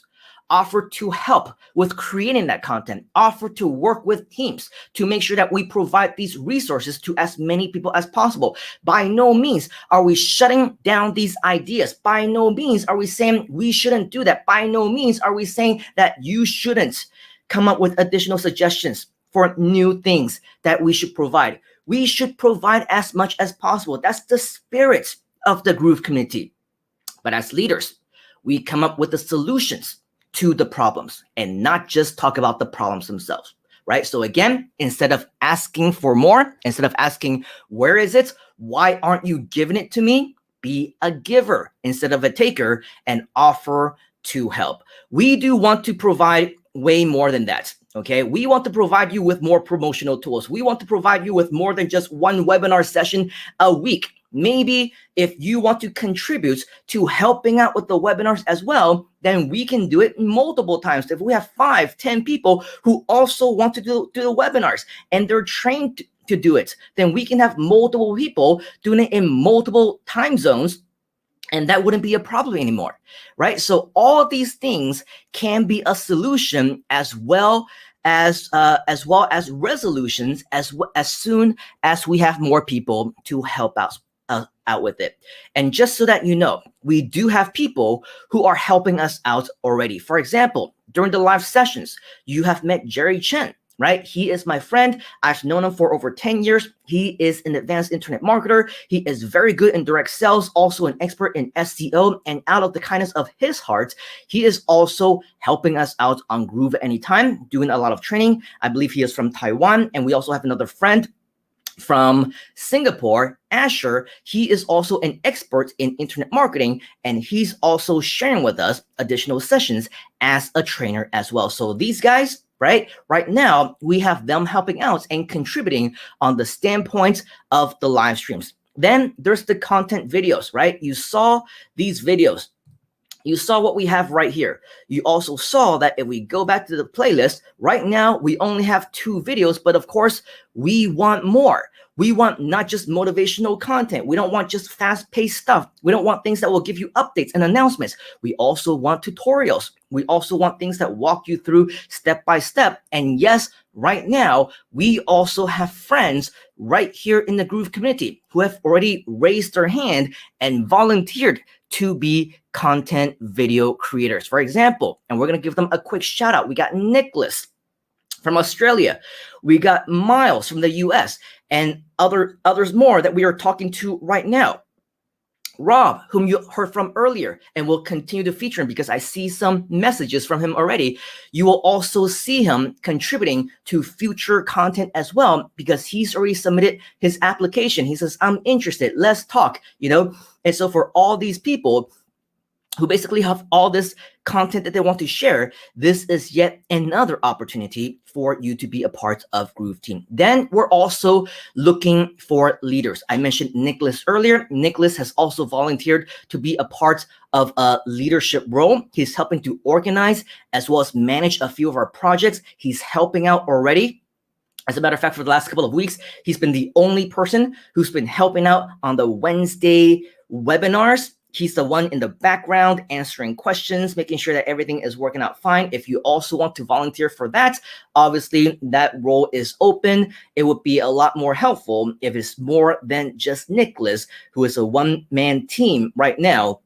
Offer to help with creating that content. Offer to work with teams to make sure that we provide these resources to as many people as possible. By no means are we shutting down these ideas. By no means are we saying we shouldn't do that. By no means are we saying that you shouldn't come up with additional suggestions for new things that we should provide. We should provide as much as possible. That's the spirit of the Groove community. But as leaders, we come up with the solutions to the problems and not just talk about the problems themselves, right? So again, instead of asking for more, instead of asking, where is it? Why aren't you giving it to me? Be a giver instead of a taker and offer to help. We do want to provide way more than that. Okay, we want to provide you with more promotional tools. We want to provide you with more than just one webinar session a week. Maybe if you want to contribute to helping out with the webinars as well, then we can do it multiple times. If we have 5, 10 people who also want to do the webinars and they're trained to do it, then we can have multiple people doing it in multiple time zones. And that wouldn't be a problem anymore, right? So all of these things can be a solution as well as resolutions as soon as we have more people to help out out with it. And just so that you know, we do have people who are helping us out already. For example, during the live sessions, you have met Jerry Chen, right? He is my friend. I've known him for over 10 years. He is an advanced internet marketer. He is very good in direct sales, also an expert in SEO. And out of the kindness of his heart, he is also helping us out on Groove Anytime, doing a lot of training. I believe he is from Taiwan. And we also have another friend from Singapore, Asher. He is also an expert in internet marketing, and he's also sharing with us additional sessions as a trainer as well. So these guys, right now, we have them helping out and contributing on the standpoint of the live streams. Then there's the content videos, right? You saw these videos. You saw what we have right here. You also saw that if we go back to the playlist, right now we only have 2 videos, but of course we want more. We want not just motivational content. We don't want just fast-paced stuff. We don't want things that will give you updates and announcements. We also want tutorials. We also want things that walk you through step by step. And yes, right now, we also have friends right here in the Groove community who have already raised their hand and volunteered to be content video creators, for example. And we're going to give them a quick shout out. We got Nicholas from Australia. We got Miles from the US, and others more that we are talking to right now. Rob, whom you heard from earlier, and will continue to feature him because I see some messages from him already. You will also see him contributing to future content as well because he's already submitted his application. He says, I'm interested, let's talk, you know? And so for all these people who basically have all this content that they want to share, this is yet another opportunity for you to be a part of GrooveTeam. Then we're also looking for leaders. I mentioned Nicholas earlier. Nicholas has also volunteered to be a part of a leadership role. He's helping to organize as well as manage a few of our projects. He's helping out already. As a matter of fact, for the last couple of weeks, he's been the only person who's been helping out on the Wednesday webinars. He's the one in the background answering questions, making sure that everything is working out fine. If you also want to volunteer for that, obviously that role is open. It would be a lot more helpful if it's more than just Nicholas, who is a one-man team right now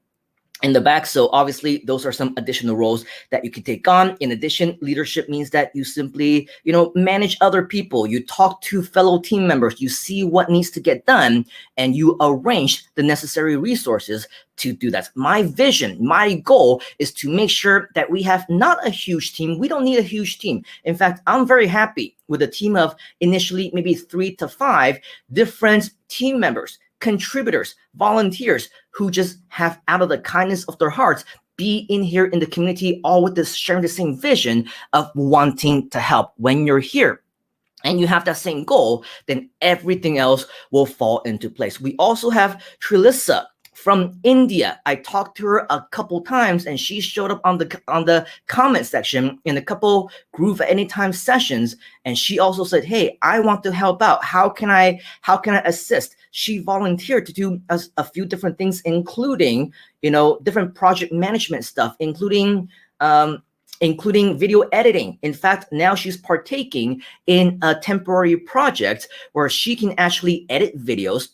in the back. So obviously those are some additional roles that you can take on. In addition, leadership means that you simply, manage other people. You talk to fellow team members, you see what needs to get done, and you arrange the necessary resources to do that. My vision, my goal is to make sure that we have not a huge team. We don't need a huge team. In fact, I'm very happy with a team of initially maybe 3 to 5 different team members, contributors, volunteers who just have, out of the kindness of their hearts, be in here in the community, all with this sharing the same vision of wanting to help. When you're here and you have that same goal, then everything else will fall into place. We also have Trilissa from India. I talked to her a couple times and she showed up on the comment section in a couple Groove Anytime sessions, and she also said, hey, I want to help out. How can I assist? She volunteered to do a few different things, including different project management stuff, including video editing. In fact, now she's partaking in a temporary project where she can actually edit videos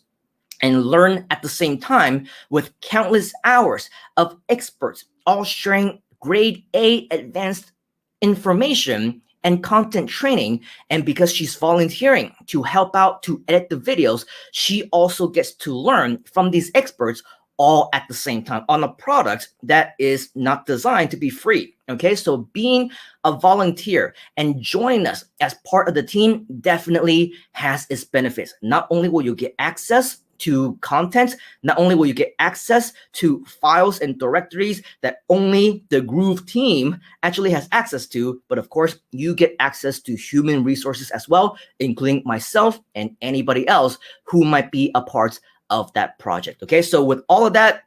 and learn at the same time with countless hours of experts, all sharing grade A advanced information and content training. And because she's volunteering to help out to edit the videos, she also gets to learn from these experts all at the same time on a product that is not designed to be free. Okay, so being a volunteer and joining us as part of the team definitely has its benefits. Not only will you get access to content, not only will you get access to files and directories that only the Groove team actually has access to, but of course you get access to human resources as well, including myself and anybody else who might be a part of that project. Okay, so with all of that,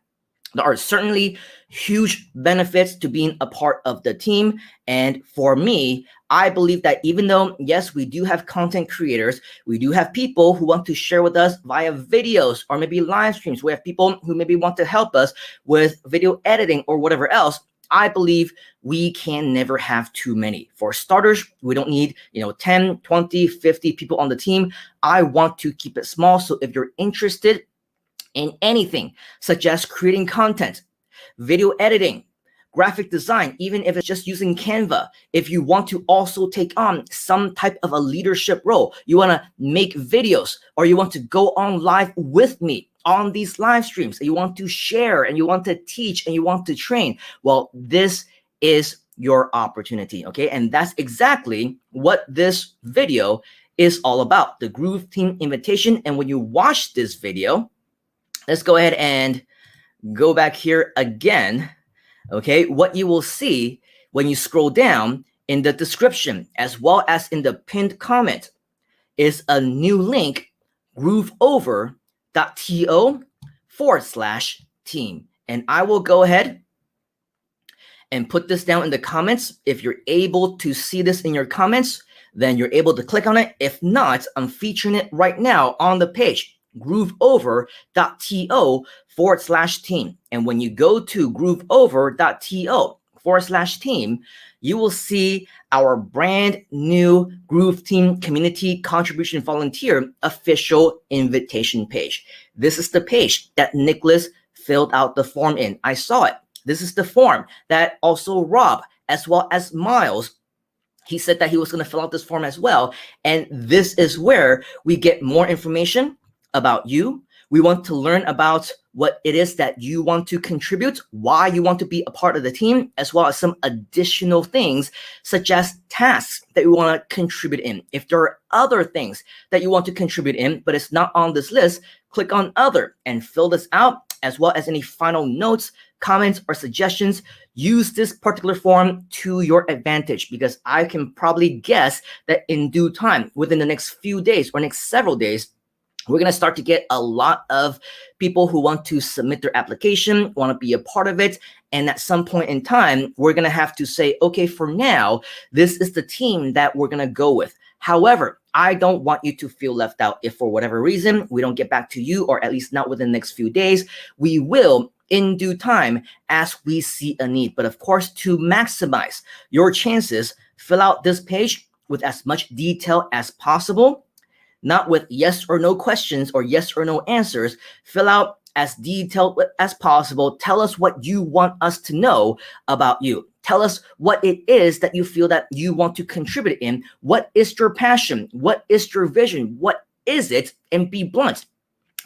there are certainly huge benefits to being a part of the team. And for me, I believe that even though, yes, we do have content creators, we do have people who want to share with us via videos or maybe live streams. We have people who maybe want to help us with video editing or whatever else. I believe we can never have too many. For starters, we don't need 10, 20, 50 people on the team. I want to keep it small. So if you're interested in anything such as creating content, video editing, graphic design, even if it's just using Canva. If you want to also take on some type of a leadership role, you want to make videos, or you want to go on live with me on these live streams, and you want to share, and you want to teach, and you want to train, well, this is your opportunity, okay? And that's exactly what this video is all about, the GrooveTeam invitation. And when you watch this video, let's go ahead and go back here again. Okay, what you will see when you scroll down in the description as well as in the pinned comment is a new link, grooveover.to/team. And I will go ahead and put this down in the comments. If you're able to see this in your comments, then you're able to click on it. If not, I'm featuring it right now on the page, grooveover.to/team. And when you go to grooveover.to/team, you will see our brand new GrooveTeam Community Contribution Volunteer official invitation page. This is the page that Nicholas filled out the form in. I saw it. This is the form that also Rob, as well as Miles, he said that he was going to fill out this form as well. And this is where we get more information about you. We want to learn about what it is that you want to contribute, why you want to be a part of the team, as well as some additional things such as tasks that you want to contribute in. If there are other things that you want to contribute in, but it's not on this list, click on other and fill this out, as well as any final notes, comments, or suggestions. Use this particular form to your advantage, because I can probably guess that in due time, within the next few days or next several days, we're going to start to get a lot of people who want to submit their application, want to be a part of it. And at some point in time, we're going to have to say, okay, for now, this is the team that we're going to go with. However, I don't want you to feel left out. If for whatever reason we don't get back to you, or at least not within the next few days, we will in due time as we see a need. But of course, to maximize your chances, fill out this page with as much detail as possible. Not with yes or no questions or yes or no answers. Fill out as detailed as possible. Tell us what you want us to know about you. Tell us what it is that you feel that you want to contribute in. What is your passion? What is your vision? What is it? And be blunt.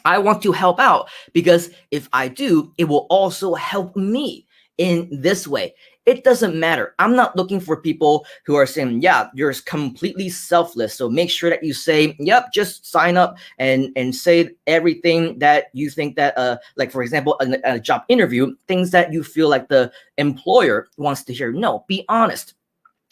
I want to help out, because if I do, it will also help me in this way. It doesn't matter. I'm not looking for people who are saying, yeah, you're completely selfless. So make sure that you say, yep, just sign up and say everything that you think that, like, for example, a job interview, things that you feel like the employer wants to hear. No, be honest.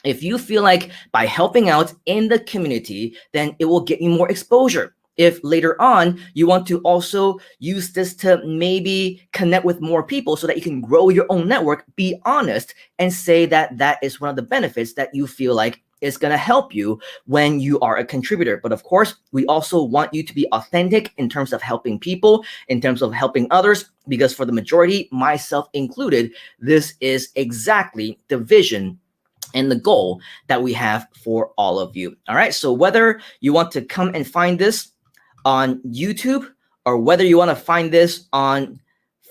If you feel like by helping out in the community, then it will get you more exposure. If later on you want to also use this to maybe connect with more people so that you can grow your own network, be honest and say that that is one of the benefits that you feel like is going to help you when you are a contributor. But of course, we also want you to be authentic in terms of helping people, in terms of helping others, because for the majority, myself included, this is exactly the vision and the goal that we have for all of you. All right. So whether you want to come and find this on YouTube, or whether you want to find this on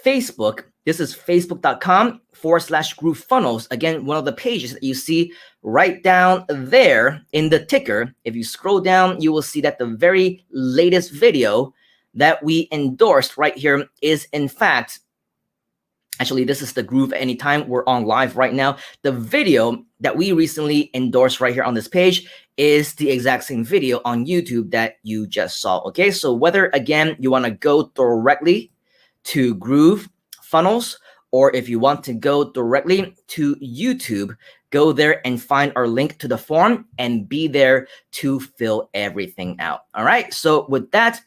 Facebook, this is facebook.com/GrooveFunnels. Again, one of the pages that you see right down there in the ticker. If you scroll down, you will see that the very latest video that we endorsed right here is, in fact, actually, this is the Groove Anytime. We're on live right now. The video that we recently endorsed right here on this page is the exact same video on YouTube that you just saw. Okay, so whether, again, you want to go directly to Groove Funnels, or if you want to go directly to YouTube, go there and find our link to the form and be there to fill everything out. All right, so with that,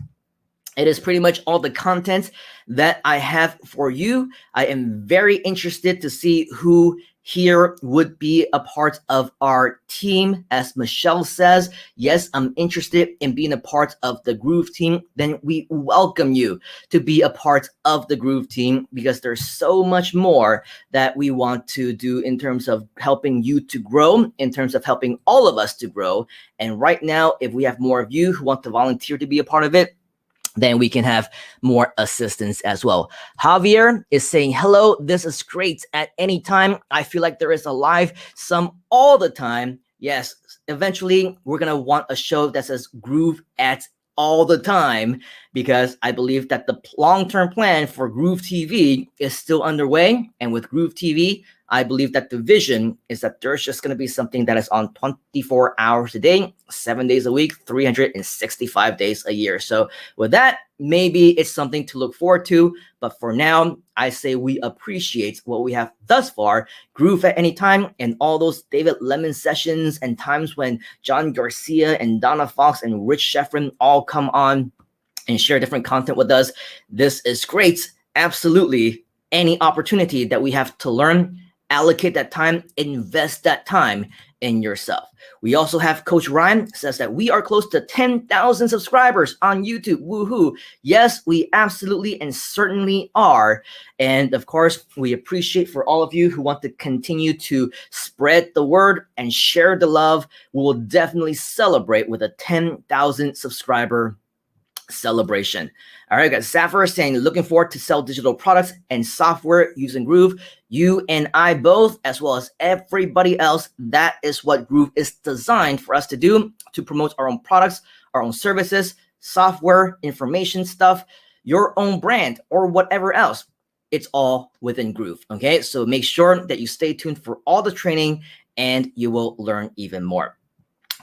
it is pretty much all the content that I have for you. I am very interested to see who here would be a part of our team. As Michelle says, yes, I'm interested in being a part of the Groove team. Then we welcome you to be a part of the Groove team, because there's so much more that we want to do in terms of helping you to grow, in terms of helping all of us to grow. And right now, if we have more of you who want to volunteer to be a part of it, then we can have more assistance as well. Javier is saying, hello, this is great at any time. I feel like there is a live some all the time. Yes, eventually we're going to want a show that says Groove at all the time, because I believe that the long-term plan for Groove TV is still underway. And with Groove TV, I believe that the vision is that there's just going to be something that is on 24 hours a day, 7 days a week, 365 days a year. So with that, maybe it's something to look forward to. But for now, I say we appreciate what we have thus far. Groove at any time, and all those David Lemon sessions and times when John Garcia and Donna Fox and Rich Sheffrin all come on and share different content with us. This is great. Absolutely. Any opportunity that we have to learn, allocate that time, invest that time in yourself. We also have Coach Ryan says that we are close to 10,000 subscribers on YouTube. Woohoo. Yes, we absolutely and certainly are. And of course, we appreciate for all of you who want to continue to spread the word and share the love. We will definitely celebrate with a 10,000 subscriber celebration. All right, guys. Sapphire is saying, looking forward to sell digital products and software using Groove. You and I both, as well as everybody else, that is what Groove is designed for us to do, to promote our own products, our own services, software, information stuff, your own brand, or whatever else. It's all within Groove. Okay, so make sure that you stay tuned for all the training and you will learn even more.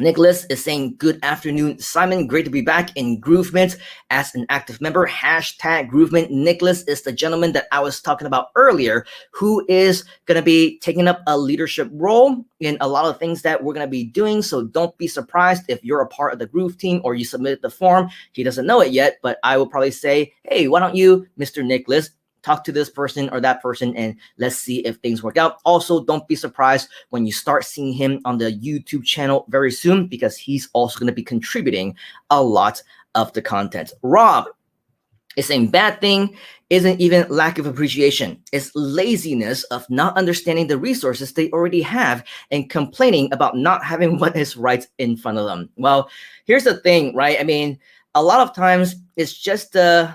Nicholas is saying, good afternoon, Simon. Great to be back in GrooveMint as an active member. Hashtag GrooveMint. Nicholas is the gentleman that I was talking about earlier, who is going to be taking up a leadership role in a lot of things that we're going to be doing. So don't be surprised if you're a part of the Groove team or you submitted the form. He doesn't know it yet, but I will probably say, hey, why don't you, Mr. Nicholas, talk to this person or that person, and let's see if things work out. Also, don't be surprised when you start seeing him on the YouTube channel very soon, because he's also going to be contributing a lot of the content. Rob is saying, bad thing isn't even lack of appreciation. It's laziness of not understanding the resources they already have and complaining about not having what is right in front of them. Well, here's the thing, right? I mean, a lot of times it's just the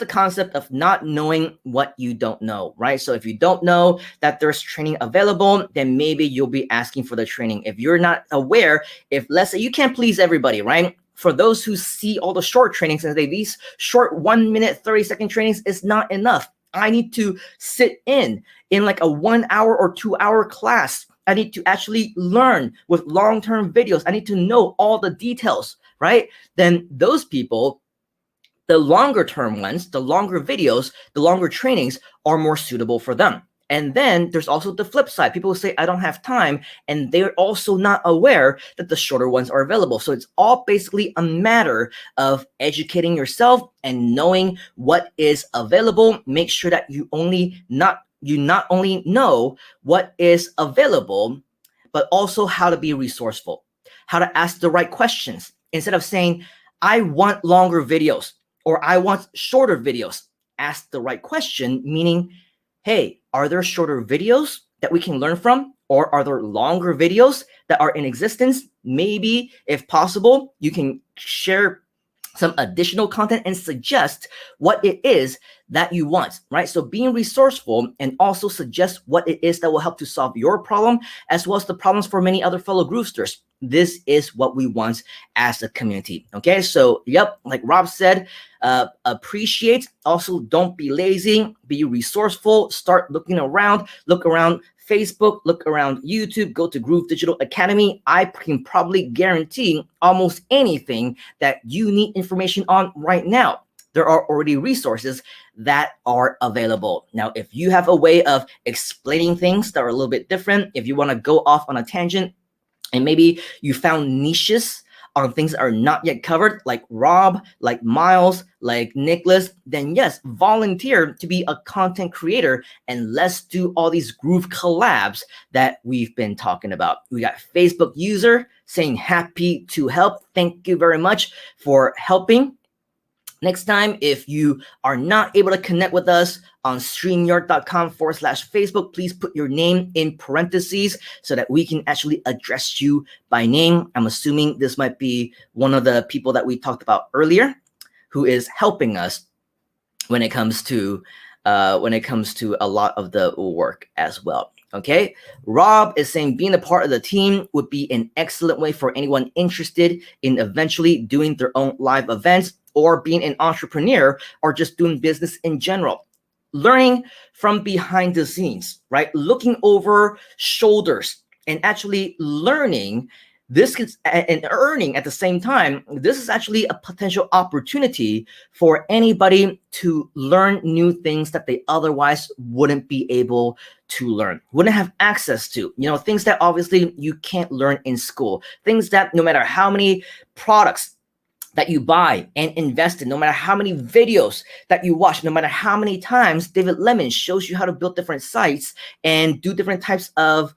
concept of not knowing what you don't know, right? So if you don't know that there's training available, then maybe you'll be asking for the training. If you're not aware, if let's say you can't please everybody, right? For those who see all the short trainings and say these short 1 minute, 30-second trainings is not enough. I need to sit in like a 1 hour or 2 hour class. I need to actually learn with long-term videos. I need to know all the details, right? Then those people, the longer term ones, the longer videos, the longer trainings are more suitable for them. And then there's also the flip side. People will say, I don't have time. And they're also not aware that the shorter ones are available. So it's all basically a matter of educating yourself and knowing what is available. Make sure that you not only know what is available, but also how to be resourceful, how to ask the right questions. Instead of saying, I want longer videos, or I want shorter videos. Ask the right question, meaning, hey, are there shorter videos that we can learn from? Or are there longer videos that are in existence? Maybe, if possible, you can share some additional content and suggest what it is that you want, right? So being resourceful and also suggest what it is that will help to solve your problem, as well as the problems for many other fellow Groovesters. This is what we want as a community. Okay, so yep, like Rob said, appreciate. Also, don't be lazy. Be resourceful. Start looking around. Look around Facebook. Look around YouTube. Go to Groove Digital Academy. I can probably guarantee almost anything that you need information on right now. There are already resources that are available. Now, if you have a way of explaining things that are a little bit different, if you want to go off on a tangent, and maybe you found niches on things that are not yet covered, like Rob, like Miles, like Nicholas, then yes, volunteer to be a content creator, and let's do all these Groove collabs that we've been talking about. We got Facebook user saying happy to help. Thank you very much for helping. Next time, if you are not able to connect with us on StreamYard.com/Facebook, please put your name in parentheses so that we can actually address you by name. I'm assuming this might be one of the people that we talked about earlier, who is helping us when it comes to a lot of the work as well. Okay, Rob is saying being a part of the team would be an excellent way for anyone interested in eventually doing their own live events or being an entrepreneur or just doing business in general. Learning from behind the scenes, right? Looking over shoulders and actually learning this and earning at the same time. This is actually a potential opportunity for anybody to learn new things that they otherwise wouldn't be able to learn, wouldn't have access to, things that obviously you can't learn in school, things that no matter how many products that you buy and invest in, no matter how many videos that you watch, no matter how many times David Lemon shows you how to build different sites and do different types of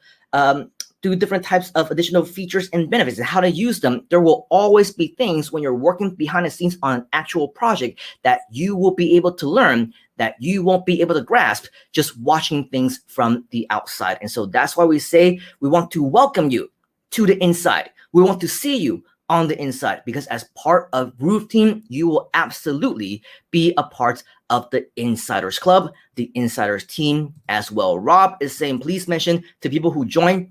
additional features and benefits and how to use them, there will always be things when you're working behind the scenes on an actual project that you will be able to learn that you won't be able to grasp just watching things from the outside. And so that's why we say we want to welcome you to the inside. We want to see you on the inside, because as part of GrooveTeam, you will absolutely be a part of the Insiders Club, the Insiders team as well. Rob is saying, please mention to people who join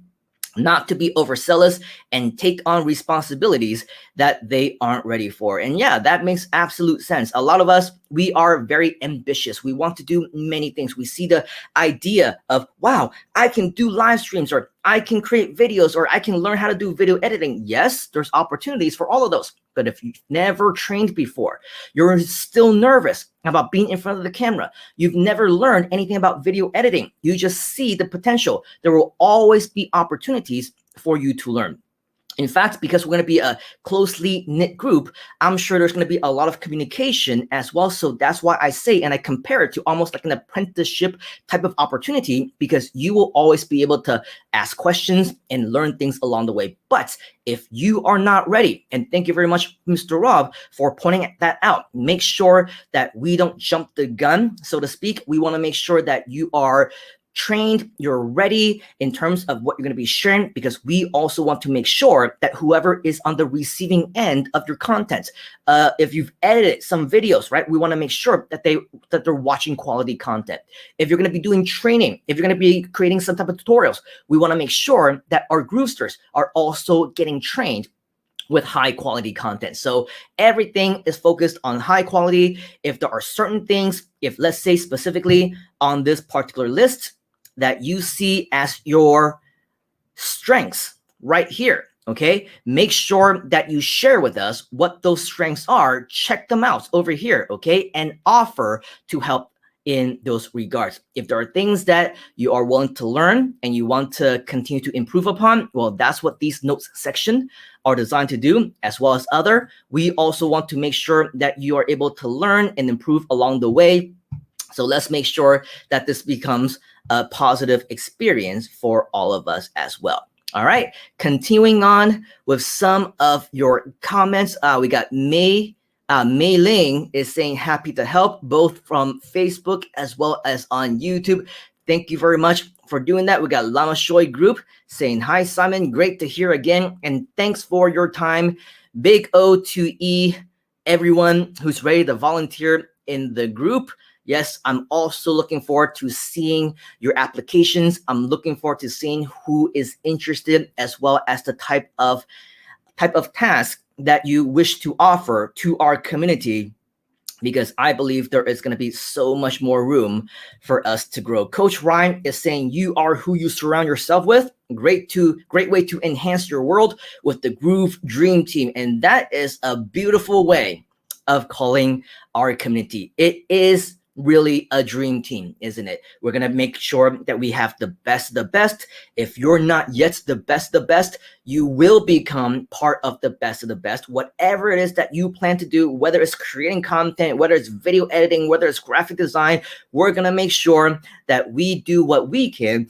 not to be overzealous and take on responsibilities that they aren't ready for. And yeah, that makes absolute sense. A lot of us, we are very ambitious. We want to do many things. We see the idea of, wow, I can do live streams, or I can create videos, or I can learn how to do video editing. Yes, there's opportunities for all of those. But if you've never trained before, you're still nervous about being in front of the camera, you've never learned anything about video editing, you just see the potential, there will always be opportunities for you to learn. In fact, because we're going to be a closely knit group, I'm sure there's going to be a lot of communication as well. So that's why I say, and I compare it to almost like an apprenticeship type of opportunity, because you will always be able to ask questions and learn things along the way. But if you are not ready, and thank you very much, Mr. Rob, for pointing that out, make sure that we don't jump the gun, so to speak. We want to make sure that you are trained, you're ready in terms of what you're going to be sharing, because we also want to make sure that whoever is on the receiving end of your content, if you've edited some videos, right, we want to make sure that they're watching quality content. If you're going to be doing training, if you're going to be creating some type of tutorials, we want to make sure that our Groovesters are also getting trained with high quality content. So everything is focused on high quality. If there are certain things, if let's say specifically on this particular list that you see as your strengths right here, okay, make sure that you share with us what those strengths are, check them out over here, okay, and offer to help in those regards. If there are things that you are willing to learn and you want to continue to improve upon, well, that's what these notes section are designed to do, as well as other. We also want to make sure that you are able to learn and improve along the way. So let's make sure that this becomes a positive experience for all of us as well. All right, continuing on with some of your comments. We got Mei Ling is saying happy to help, both from Facebook as well as on YouTube. Thank you very much for doing that. We got Lama Shoy Group saying, hi, Simon, great to hear again. And thanks for your time. Big O to E, everyone who's ready to volunteer in the group. Yes, I'm also looking forward to seeing your applications. I'm looking forward to seeing who is interested, as well as the type of task that you wish to offer to our community, because I believe there is going to be so much more room for us to grow. Coach Ryan is saying, you are who you surround yourself with. Great way to enhance your world with the Groove Dream Team. And that is a beautiful way of calling our community. It is really a dream team, isn't it? We're going to make sure that we have the best of the best. If you're not yet the best of the best, you will become part of the best of the best. Whatever it is that you plan to do, whether it's creating content, whether it's video editing, whether it's graphic design, we're going to make sure that we do what we can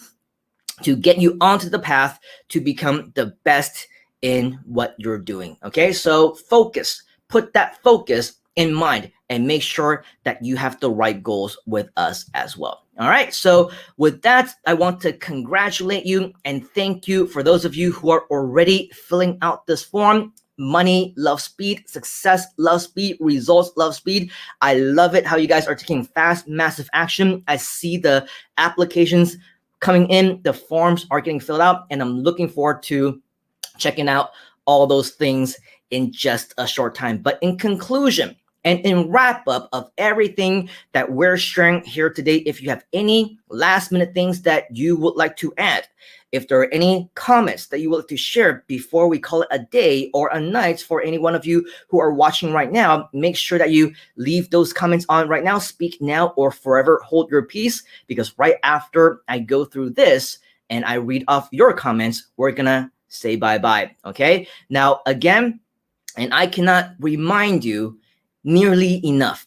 to get you onto the path to become the best in what you're doing. Okay, so focus, put that focus in mind, and make sure that you have the right goals with us as well. All right, so with that, I want to congratulate you and thank you for those of you who are already filling out this form. money loves speed, success loves speed, results love speed. I love it how you guys are taking fast, massive action. I see the applications coming in, the forms are getting filled out, and I'm looking forward to checking out all those things in just a short time. But in conclusion, and in wrap up of everything that we're sharing here today, if you have any last minute things that you would like to add, if there are any comments that you would like to share before we call it a day or a night for any one of you who are watching right now, make sure that you leave those comments on right now. Speak now or forever hold your peace, because right after I go through this and I read off your comments, we're gonna say bye-bye, okay? Now, again, and I cannot remind you nearly enough,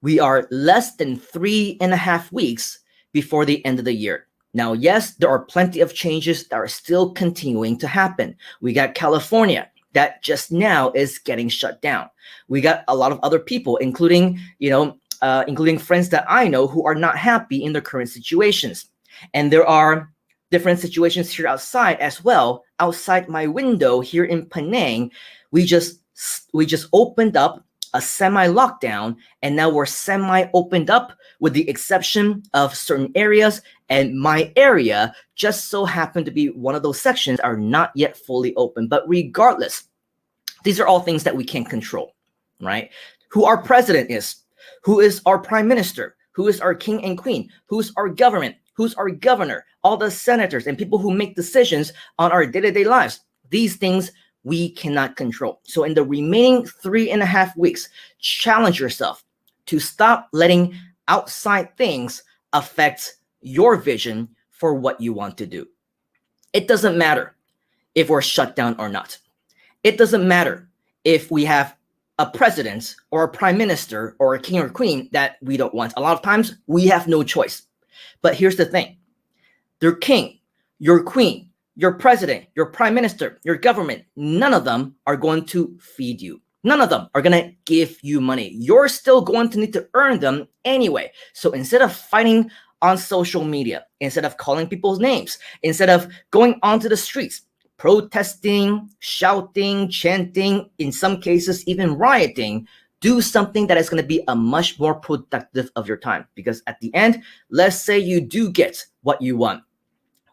we are less than 3.5 weeks before the end of the year. Now, yes, there are plenty of changes that are still continuing to happen. We got California that just now is getting shut down. We got a lot of other people, including, including friends that I know who are not happy in their current situations. And there are different situations here outside as well. Outside my window here in Penang, we just opened up a semi-lockdown, and now we're semi-opened up with the exception of certain areas, and my area just so happened to be one of those sections are not yet fully open. But regardless, these are all things that we can't control, right? Who our president is, who is our prime minister, who is our king and queen, who's our government, who's our governor, all the senators and people who make decisions on our day-to-day lives. These things we cannot control. So in the remaining 3.5 weeks, challenge yourself to stop letting outside things affect your vision for what you want to do. It doesn't matter if we're shut down or not. It doesn't matter if we have a president or a prime minister or a king or queen that we don't want. A lot of times we have no choice. But here's the thing. Your king, your queen, your president, your prime minister, your government, none of them are going to feed you. None of them are going to give you money. You're still going to need to earn them anyway. So instead of fighting on social media, instead of calling people's names, instead of going onto the streets, protesting, shouting, chanting, in some cases even rioting, do something that is going to be a much more productive of your time. Because at the end, let's say you do get what you want.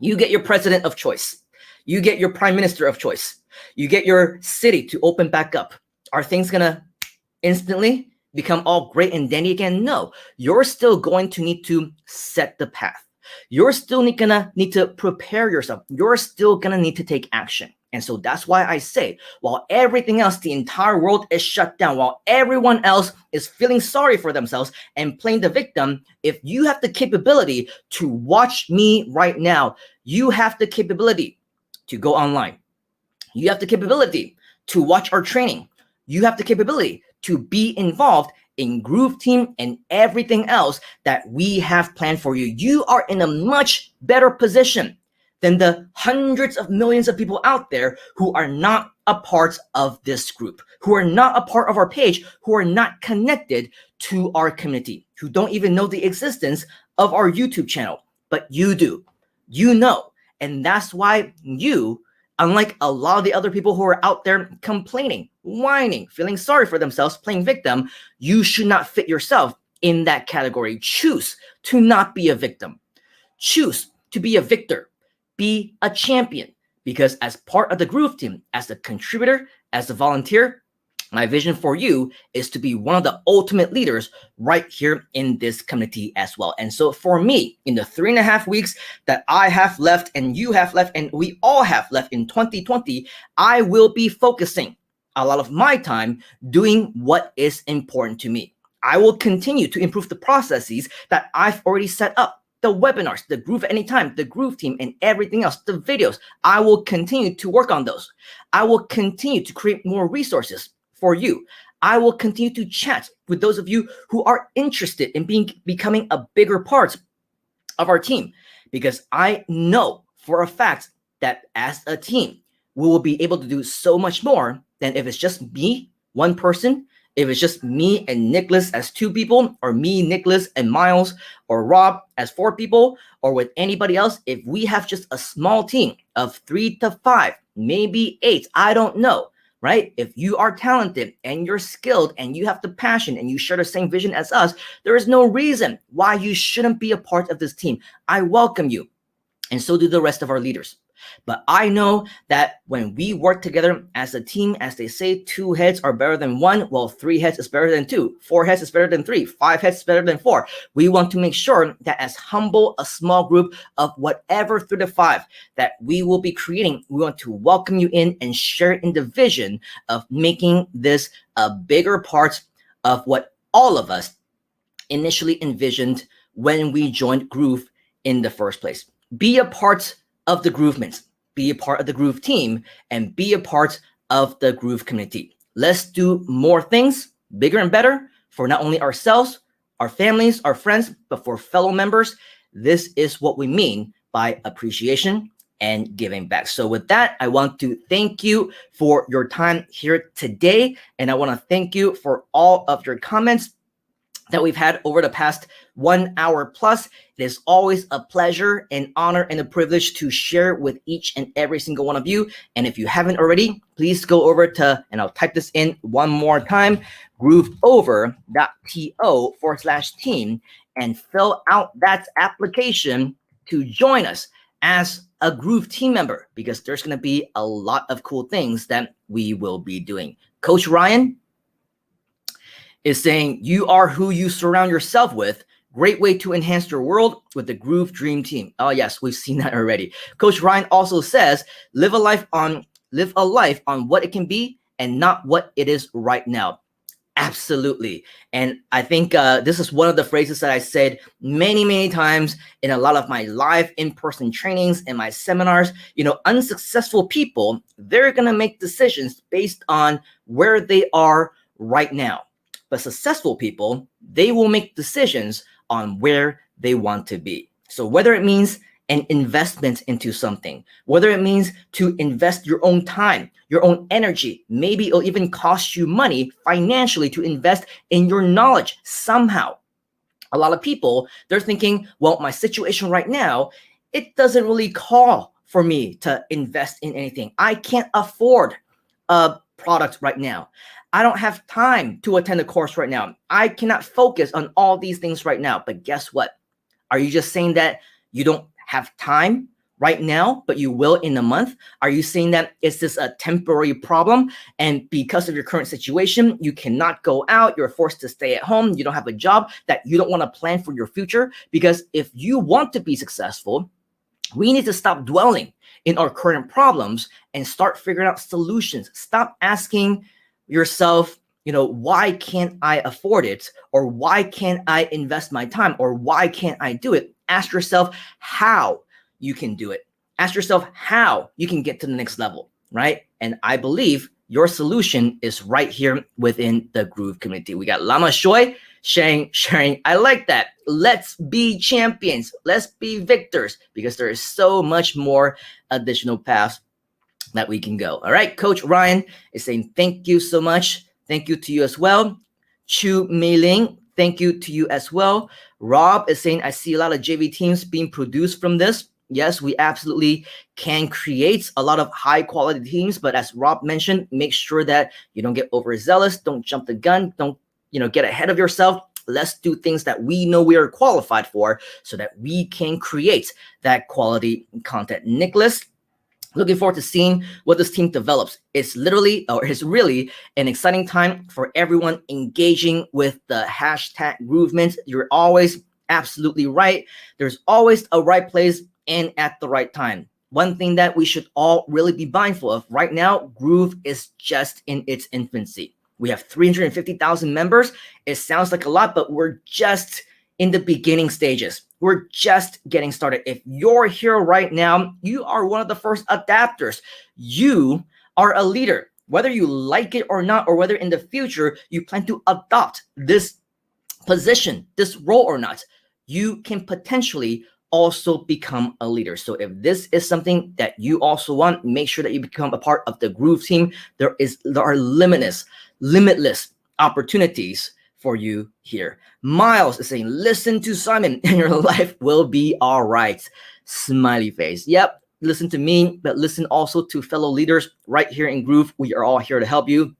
You get your president of choice. You get your prime minister of choice. You get your city to open back up. Are things going to instantly become all great and dandy again? No, you're still going to need to set the path. You're still gonna need to prepare yourself. You're still gonna need to take action. And so that's why I say, while everything else, the entire world is shut down, while everyone else is feeling sorry for themselves and playing the victim, if you have the capability to watch me right now, you have the capability to go online. You have the capability to watch our training. You have the capability to be involved in GrooveTeam and everything else that we have planned for you. You are in a much better position than the hundreds of millions of people out there who are not a part of this group, who are not a part of our page, who are not connected to our community, who don't even know the existence of our YouTube channel. But you do, you know, and that's why you, unlike a lot of the other people who are out there complaining, whining, feeling sorry for themselves, playing victim, you should not fit yourself in that category. Choose to not be a victim. Choose to be a victor. Be a champion. Because as part of the GrooveTeam, as a contributor, as a volunteer, my vision for you is to be one of the ultimate leaders right here in this community as well. And so for me, in the 3.5 weeks that I have left and you have left and we all have left in 2020, I will be focusing a lot of my time doing what is important to me. I will continue to improve the processes that I've already set up. The webinars, the Groove Anytime, the GrooveTeam, and everything else, the videos. I will continue to work on those. I will continue to create more resources for you. I will continue to chat with those of you who are interested in becoming a bigger part of our team, because I know for a fact that as a team, we will be able to do so much more than if it's just me, one person, if it's just me and Nicholas as 2 people, or me, Nicholas, and Miles, or Rob as 4 people, or with anybody else. If we have just a small team of 3 to 5, maybe 8, I don't know. right? If you are talented and you're skilled and you have the passion and you share the same vision as us, there is no reason why you shouldn't be a part of this team. I welcome you, and so do the rest of our leaders. But I know that when we work together as a team, as they say, 2 heads are better than 1. Well, 3 heads is better than 2. 4 heads is better than 3. 5 heads is better than 4. We want to make sure that as humble, a small group of whatever 3 to 5 that we will be creating, we want to welcome you in and share in the vision of making this a bigger part of what all of us initially envisioned when we joined Groove in the first place. Be a part of the GrooveMans, be a part of the Groove team, and be a part of the Groove community. Let's do more things, bigger and better, for not only ourselves, our families, our friends, but for fellow members. This is what we mean by appreciation and giving back. So with that, I want to thank you for your time here today, and I want to thank you for all of your comments that we've had over the past 1 hour plus. It is always a pleasure, an honor, and a privilege to share with each and every single one of you. And if you haven't already, please go over to, and I'll type this in one more time, grooveover.to/team, and fill out that application to join us as a Groove team member, because there's going to be a lot of cool things that we will be doing. Coach Ryan is saying, you are who you surround yourself with. Great way to enhance your world with the Groove Dream Team. Oh yes, we've seen that already. Coach Ryan also says, live a life on what it can be and not what it is right now. Absolutely. And I think this is one of the phrases that I said many, many times in a lot of my live in-person trainings and my seminars. You know, unsuccessful people, they're going to make decisions based on where they are right now. But successful people, they will make decisions on where they want to be. So whether it means an investment into something, whether it means to invest your own time, your own energy, maybe it'll even cost you money financially to invest in your knowledge somehow. A lot of people, they're thinking, well, my situation right now, it doesn't really call for me to invest in anything. I can't afford a product right now. I don't have time to attend a course right now. I cannot focus on all these things right now. But guess what? Are you just saying that you don't have time right now, but you will in a month? Are you saying that it's just a temporary problem, and because of your current situation, you cannot go out, you're forced to stay at home, you don't have a job, that you don't want to plan for your future? Because if you want to be successful, we need to stop dwelling in our current problems and start figuring out solutions. Stop asking yourself, you know, why can't I afford it? Or why can't I invest my time? Or why can't I do it? Ask yourself how you can do it. Ask yourself how you can get to the next level, right? And I believe your solution is right here within the Groove community. We got Lama Shoy sharing. I like that. Let's be champions. Let's be victors, because there is so much more additional paths that we can go. All right, Coach Ryan is saying thank you so much. Thank you to you as well. Chu Mei-Ling, thank you to you as well. Rob is saying, I see a lot of JV teams being produced from this. Yes, we absolutely can create a lot of high quality teams, but as Rob mentioned, make sure that you don't get overzealous, don't jump the gun, don't get ahead of yourself. Let's do things that we know we are qualified for so that we can create that quality content. Nicholas, looking forward to seeing what this team develops. It's really an exciting time for everyone engaging with the hashtag GrooveMans. You're always absolutely right. There's always a right place and at the right time. One thing that we should all really be mindful of right now, Groove is just in its infancy. We have 350,000 members. It sounds like a lot, but we're just in the beginning stages. We're just getting started. If you're here right now, you are one of the first adapters. You are a leader, whether you like it or not, or whether in the future you plan to adopt this position, this role or not, you can potentially also become a leader. So if this is something that you also want, make sure that you become a part of the Groove team. There are limitless opportunities for you here. Miles is saying, listen to Simon and your life will be all right. Smiley face. Yep, listen to me, but listen also to fellow leaders right here in Groove. We are all here to help you.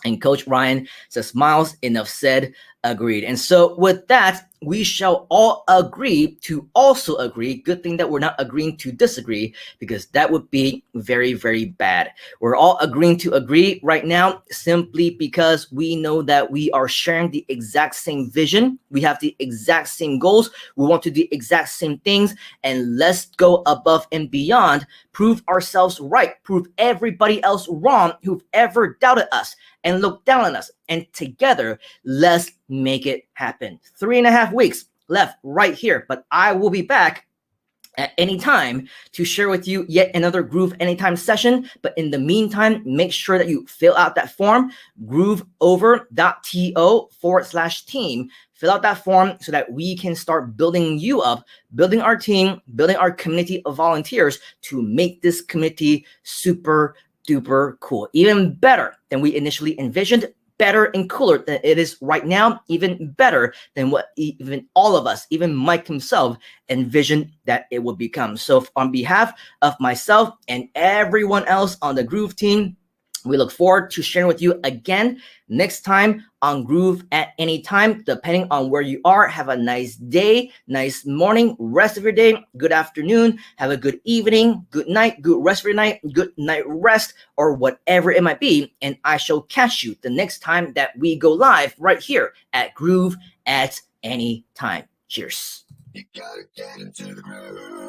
And Coach Ryan says, Miles, enough said, agreed. And so with that, we shall all agree to also agree. Good thing that we're not agreeing to disagree, because that would be very, very bad. We're all agreeing to agree right now simply because we know that we are sharing the exact same vision. We have the exact same goals. We want to do the exact same things. And let's go above and beyond, prove ourselves right, prove everybody else wrong who've ever doubted us and looked down on us. And together, let's make it happen. 3.5 weeks left right here, but I will be back at any time to share with you yet another Groove Anytime session. But in the meantime, make sure that you fill out that form, grooveover.to/team. Fill out that form so that we can start building you up, building our team, building our community of volunteers to make this community super duper cool, even better than we initially envisioned, better and cooler than it is right now, even better than what even all of us, even Mike himself, envisioned that it would become. So on behalf of myself and everyone else on the Groove team, we look forward to sharing with you again next time on Groove at any time, depending on where you are. Have a nice day, nice morning, rest of your day, good afternoon, have a good evening, good night, good rest of your night, good night rest, or whatever it might be. And I shall catch you the next time that we go live right here at Groove at any time. Cheers. You gotta get into the groove.